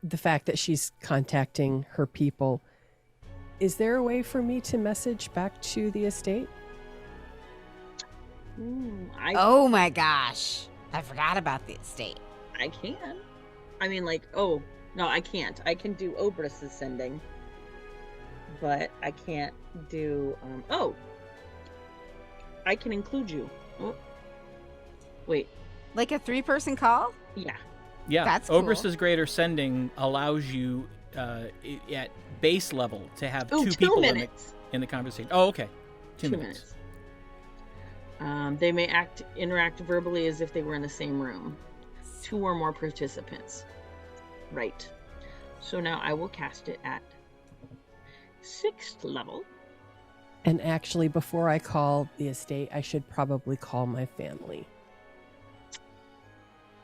the fact that she's contacting her people. Is there a way for me to message back to the estate? Oh my gosh. I forgot about the estate. I can. I mean, like, oh, no, I can't. I can do Obrus's sending. But I can't do, oh. I can include you. Oh. Wait, Like a 3-person call? yeah. Yeah, That's cool. Obrus's Greater Sending allows you at base level to have Oh, two 2 people minutes. in the conversation. Oh, okay. 2 2 minutes. minutes. They may interact verbally as if they were in the same room. 2 or more participants. Right. So now I will cast it at 6th level. And actually, before I call the estate, I should probably call my family.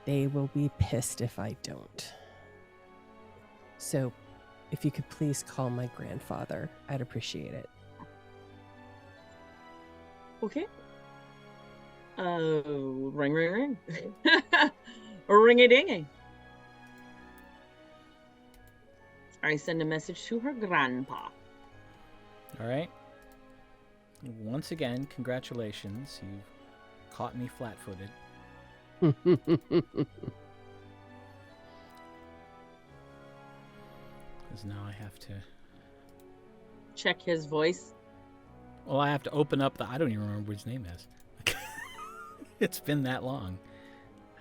They will be pissed if I don't. So, if you could please call my grandfather, I'd appreciate it. Okay. Ring, ring, ring. Ring-a-dingy. I send a message to her grandpa. All right. Once again, congratulations. You caught me flat-footed. Because now I have to... Check his voice. Well, I have to open up the... I don't even remember what his name is. It's been that long.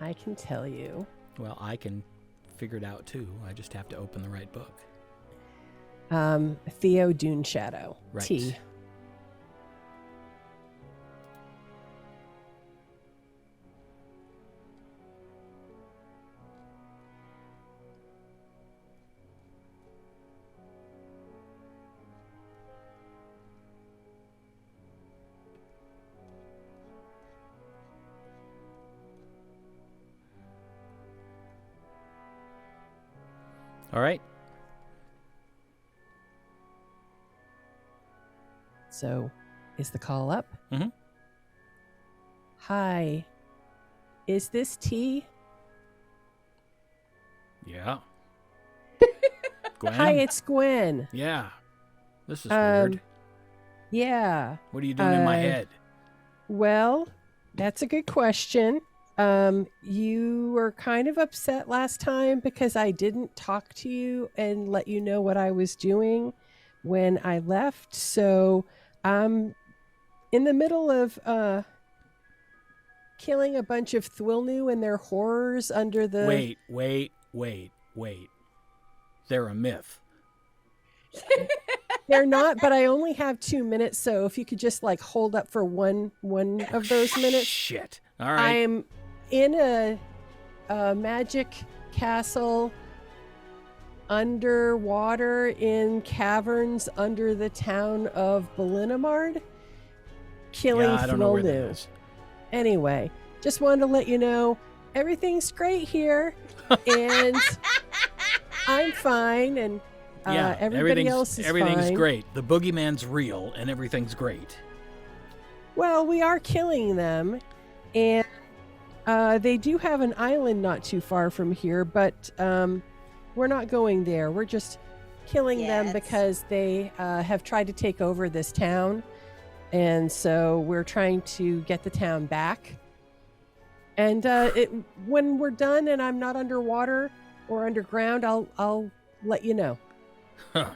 I can tell you. Well, I can figure it out, too. I just have to open the right book. Theo Dune Shadow. Right. T. All right. So, is the call up? Mm-hmm. Hi. Is this T? Yeah. Gwen? Hi, it's Gwen. Yeah. This is weird. Yeah. What are you doing in my head? Well, that's a good question. You were kind of upset last time because I didn't talk to you and let you know what I was doing when I left. So I'm in the middle of killing a bunch of Thuilnu and their horrors under the... Wait. They're a myth. They're not, but I only have 2 minutes, so if you could just like hold up for one of those minutes. Shit. All right. I'm in a magic castle underwater in caverns under the town of Belinamard, killing I don't know where that Thuilnu. is. Anyway, just wanted to let you know everything's great here, and I'm fine, and everybody else is everything's fine. great. The boogeyman's real, and everything's great. Well, we are killing them, and they do have an island not too far from here, but we're not going there. We're just killing them because they have tried to take over this town, and so we're trying to get the town back. And when we're done and I'm not underwater or underground, I'll let you know. Huh.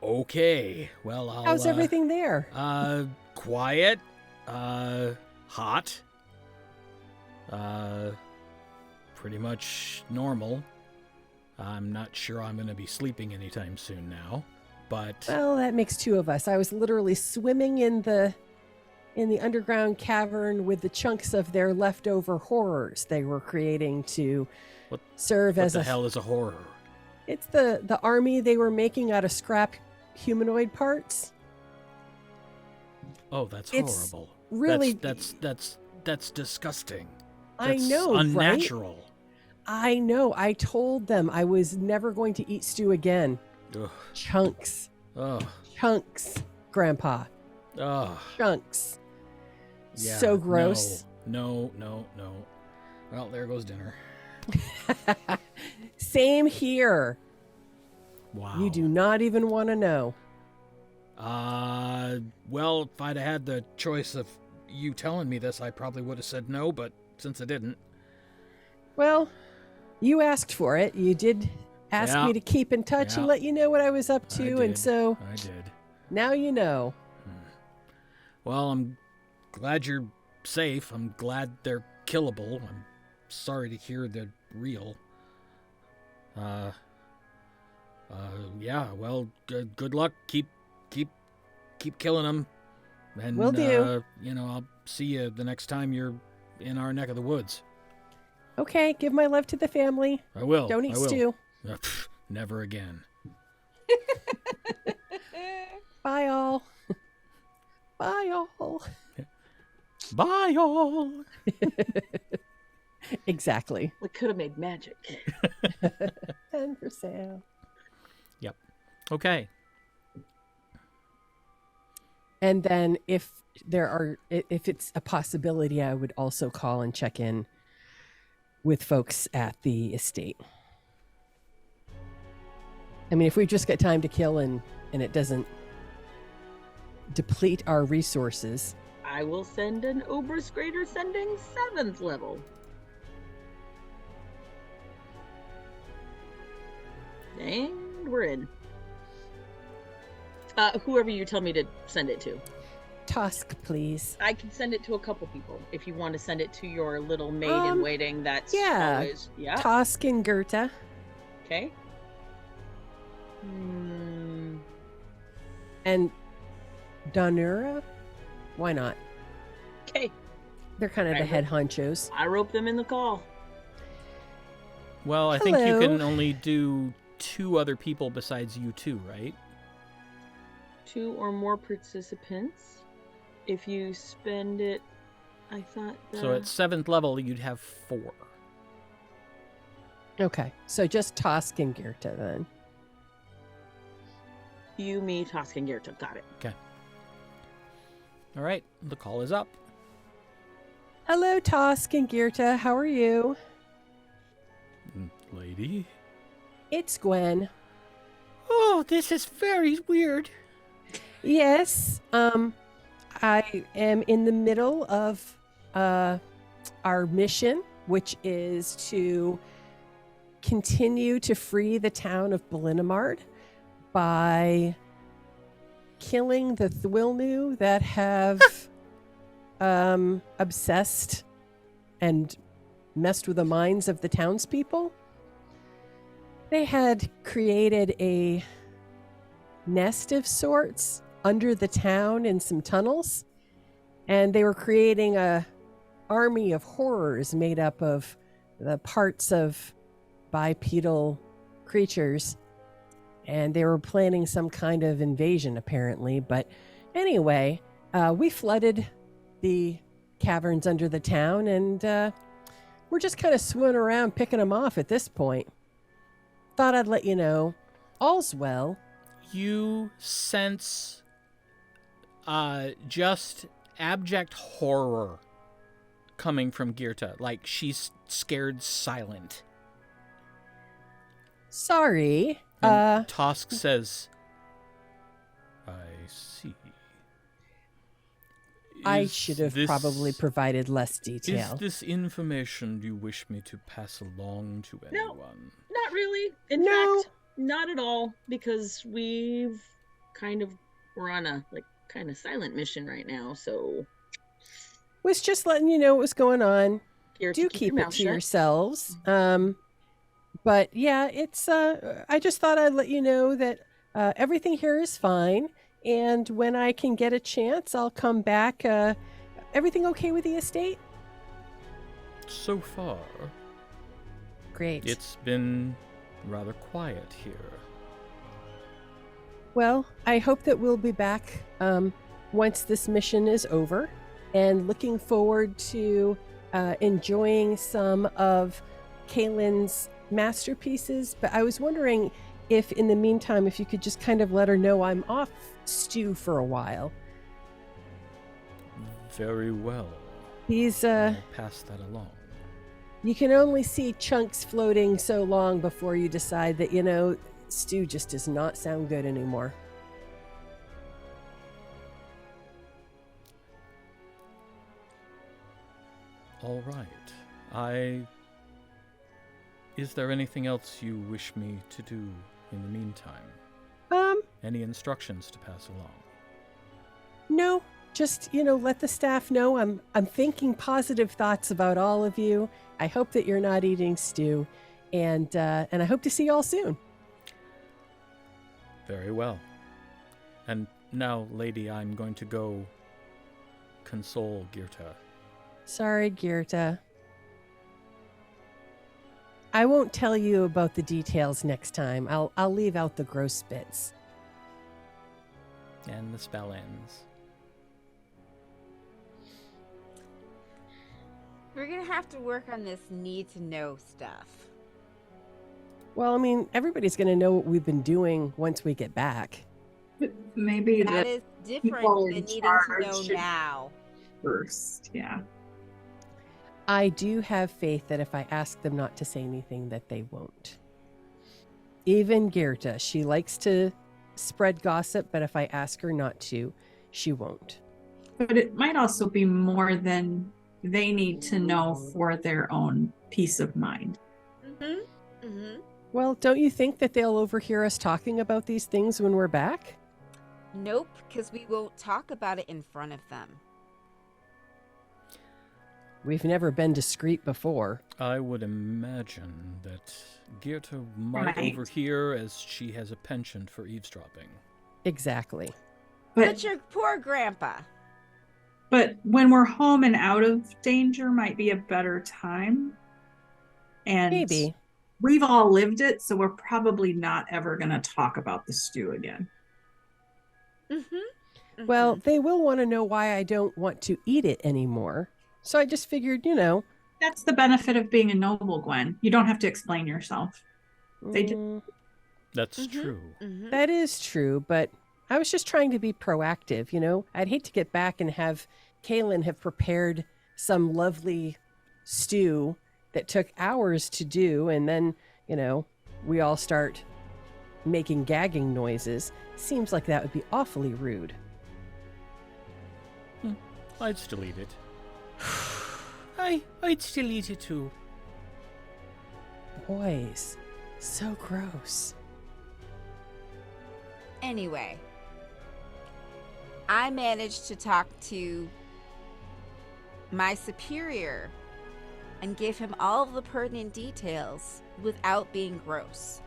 Okay. Well, How's everything there? Quiet. Hot. Pretty much normal. I'm not sure I'm going to be sleeping anytime soon now, but... Well, that makes 2 of us. I was literally swimming in the underground cavern with the chunks of their leftover horrors they were creating to serve as What the hell is a horror? It's the army they were making out of scrap humanoid parts. Oh, that's It's horrible. really- That's disgusting. I That's know, right? unnatural. I know. I told them I was never going to eat stew again. Ugh. Chunks. Ugh. Chunks, Grandpa. Ugh. Chunks. Yeah, So gross. No. Well, there goes dinner. Same here. Wow. You do not even want to know. Well, if I'd had the choice of you telling me this, I probably would have said no, but since I didn't. Well, you asked for it. You did ask Yeah. me to keep in touch and Yeah. let you know what I was up to, I and did. so I did. now you know. Well, I'm glad you're safe. I'm glad they're killable. I'm sorry to hear they're real. Yeah, well, good luck. Keep killing them. And, Will do. I'll see you the next time you're in our neck of the woods. Okay, give my love to the family. I will. Don't eat I will. stew. Never again. Bye, all. Bye, all. Bye, all. Exactly. We could have made magic. And for sale. Yep. Okay. And then if it's a possibility, I would also call and check in with folks at the estate. I mean, if we've just got time to kill and it doesn't deplete our resources. I will send an Oberskreiter sending 7th level. And we're in. Whoever you tell me to send it to. Tosk, please. I can send it to a couple people if you want to send it to your little maid in waiting. That's always Tosk and Gerta. Okay. And Donura? Why not? Okay. They're kind of the head honchos. I rope them in the call. Well, I think you can only do 2 other people besides you two, right? 2 or more participants. If you spend it, I thought. So at 7th level, you'd have 4. Okay, so just Tosk and Gerta then. You, me, Tosk, and Gerta. Got it. Okay. All right, the call is up. Hello, Tosk and Gerta. How are you? Lady? It's Gwen. Oh, this is very weird. Yes, I am in the middle of our mission, which is to continue to free the town of Belinamard by killing the Thuilnu that have obsessed and messed with the minds of the townspeople. They had created a nest of sorts under the town in some tunnels, and they were creating a army of horrors made up of the parts of bipedal creatures, and they were planning some kind of invasion apparently. But anyway, we flooded the caverns under the town, and we're just kind of swooning around picking them off at this point. Thought I'd let you know. All's well. You sense just abject horror coming from Gerta. Like, she's scared silent. Sorry. And Tosk says, I see. I should have probably provided less detail. Is this information you wish me to pass along to anyone? No, not really. In fact, not at all, because we're on a kind of silent mission right now, so was just letting you know what was going on. Do keep it to shut. yourselves. But yeah, it's I just thought I'd let you know that everything here is fine, and when I can get a chance, I'll come back. Everything okay with the estate? So far. Great. It's been rather quiet here. Well, I hope that we'll be back once this mission is over, and looking forward to enjoying some of Kaylin's masterpieces. But I was wondering if in the meantime, if you could just kind of let her know I'm off stew for a while. Very well. He's I'll pass that along. You can only see chunks floating so long before you decide that, stew just does not sound good anymore. All right. Is there anything else you wish me to do in the meantime? Any instructions to pass along? No, just, let the staff know I'm thinking positive thoughts about all of you. I hope that you're not eating stew, and I hope to see you all soon. Very well. And now, lady, I'm going to go console Gerta. Sorry, Gerta. I won't tell you about the details next time. I'll leave out the gross bits. And the spell ends. We're gonna have to work on this need to know stuff. Well, I mean, everybody's going to know what we've been doing once we get back. Maybe That the is people different in than needing to charge know should- now. first. Yeah. I do have faith that if I ask them not to say anything, that they won't. Even Gerda, she likes to spread gossip, but if I ask her not to, she won't. But it might also be more than they need to know for their own peace of mind. Mm-hmm. Mm-hmm. Well, don't you think that they'll overhear us talking about these things when we're back? Nope, because we won't talk about it in front of them. We've never been discreet before. I would imagine that Geerta might Right. overhear, as she has a penchant for eavesdropping. Exactly. But your poor grandpa. But when we're home and out of danger might be a better time. And Maybe. we've all lived it, so we're probably not ever going to talk about the stew again. Mm-hmm. Well, they will want to know why I don't want to eat it anymore. So I just figured, That's the benefit of being a noble, Gwen. You don't have to explain yourself. They do. That's true. Mm-hmm. That is true, but I was just trying to be proactive, I'd hate to get back and have Kaylin have prepared some lovely stew that took hours to do, and then, we all start making gagging noises. Seems like that would be awfully rude. I'd still eat it. I'd still eat it too. Boys, so gross. Anyway, I managed to talk to my superior and give him all of the pertinent details without being gross.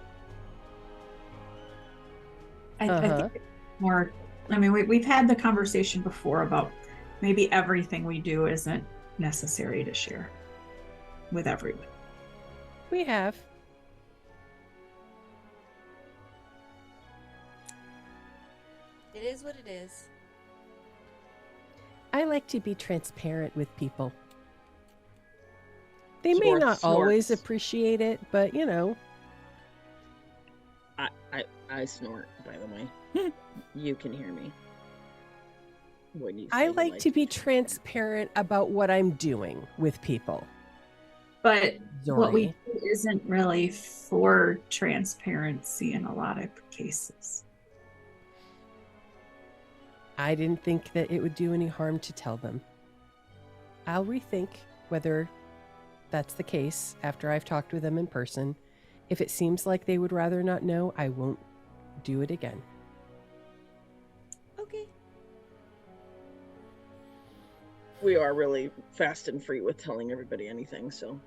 I Uh-huh. think it's more, we've had the conversation before about maybe everything we do isn't necessary to share with everyone. We have. It is what it is. I like to be transparent with people. They may Snorts, not always snorts. appreciate it, but I snort, by the way. You can hear me. When you say I you like to be transparent about what I'm doing with people. But what we Zori. do isn't really for transparency in a lot of cases. I didn't think that it would do any harm to tell them. I'll rethink whether that's the case after I've talked with them in person. If it seems like they would rather not know, I won't do it again. Okay. We are really fast and free with telling everybody anything, so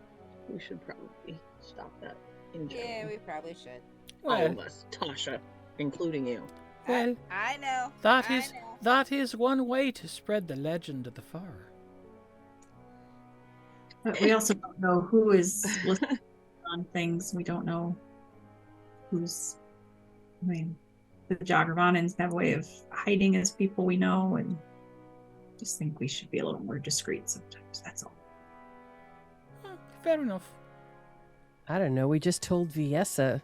we should probably stop that in general. Yeah, we probably should. All Well, of us, Tasha, including you. well, I know. that I is know. that is one way to spread the legend of the far. But we also don't know who is listening on things. We don't know who's. The Jagravonans have a way of hiding as people we know, and just think we should be a little more discreet sometimes. That's all. Fair enough. I don't know. We just told Viessa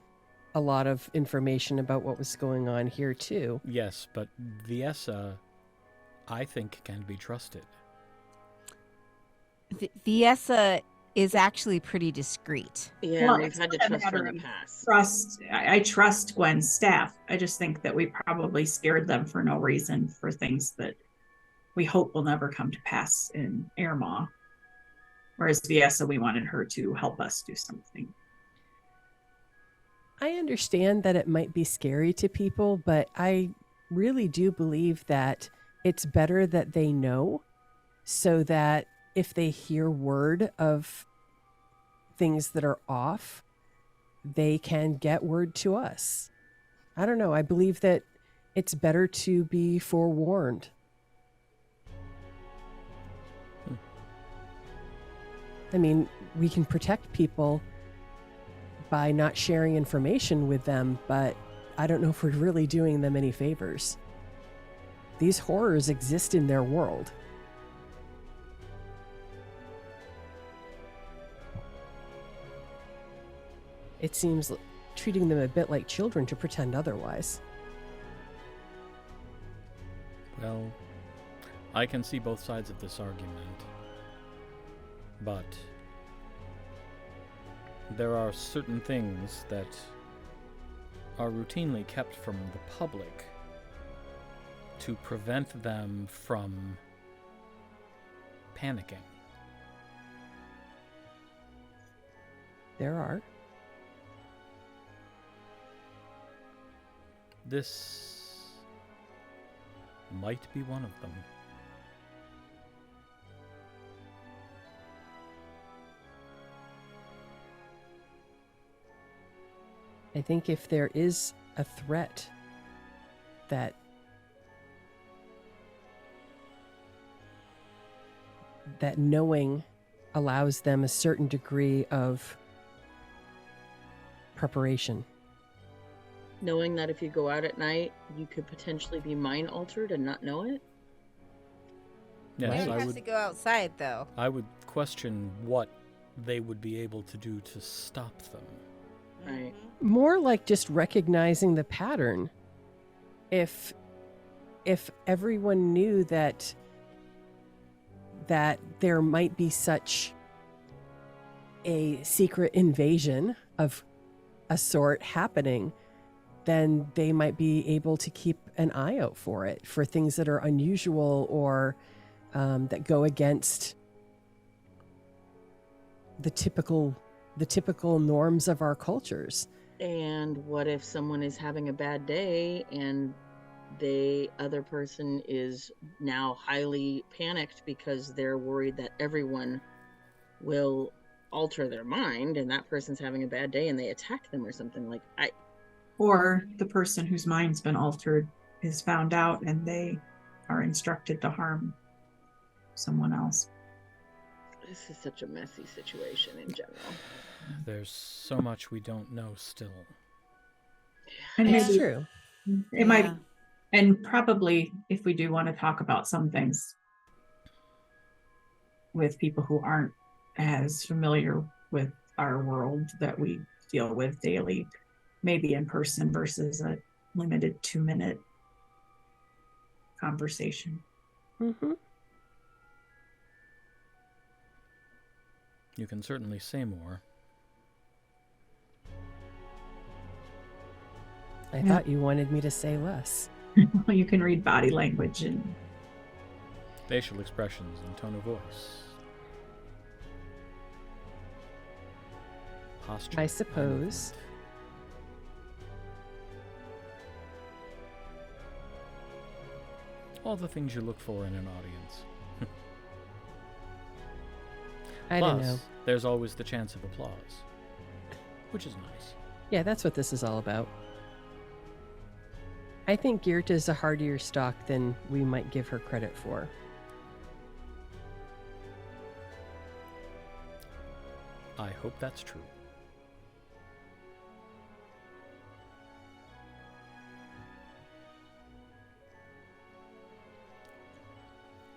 a lot of information about what was going on here, too. Yes, but Viessa, I think, can be trusted. Viessa is actually pretty discreet. Yeah, Well, we've it's had to not a trust her matter in the of past. I trust Gwen's staff. I just think that we probably scared them for no reason for things that we hope will never come to pass in Airmaw. Whereas Viessa, we wanted her to help us do something. I understand that it might be scary to people, but I really do believe that it's better that they know so that if they hear word of things that are off, they can get word to us. I don't know. I believe that it's better to be forewarned. I mean, we can protect people by not sharing information with them, but I don't know if we're really doing them any favors. These horrors exist in their world. It seems treating them a bit like children to pretend otherwise. Well, I can see both sides of this argument, but there are certain things that are routinely kept from the public to prevent them from panicking. There are. This might be one of them. I think if there is a threat that knowing allows them a certain degree of preparation. Knowing that if you go out at night, you could potentially be mind altered and not know it? Yes, They don't have to go outside, though. I would question what they would be able to do to stop them. Right. More like just recognizing the pattern. If everyone knew that there might be such a secret invasion of a sort happening, then they might be able to keep an eye out for it, for things that are unusual or that go against the typical norms of our cultures. And what if someone is having a bad day and the other person is now highly panicked because they're worried that everyone will alter their mind, and that person's having a bad day and they attack them or something? Like, Or the person whose mind's been altered is found out and they are instructed to harm someone else. this is such a messy situation in general. There's so much we don't know still. And It's maybe true. it might, and probably if we do want to talk about some things with people who aren't as familiar with our world that we deal with daily, maybe in person versus a limited 2-minute conversation. Mm-hmm. You can certainly say more. I thought you wanted me to say less. Well, you can read body language and Facial expressions and tone of voice. Posture. I eye suppose. movement. All the things you look for in an audience. I Plus, don't know. there's always the chance of applause, which is nice. Yeah, that's what this is all about. I think Geert is a hardier stock than we might give her credit for. I hope that's true.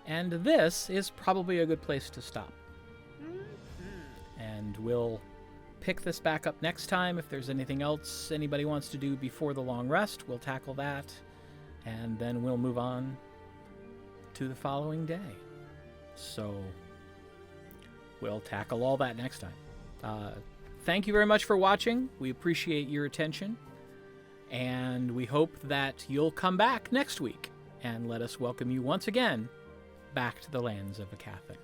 And this is probably a good place to stop. And we'll pick this back up next time. If there's anything else anybody wants to do before the long rest, we'll tackle that. And then we'll move on to the following day. So we'll tackle all that next time. Thank you very much for watching. We appreciate your attention. And we hope that you'll come back next week and let us welcome you once again back to the lands of Aecathan.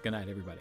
Good night, everybody.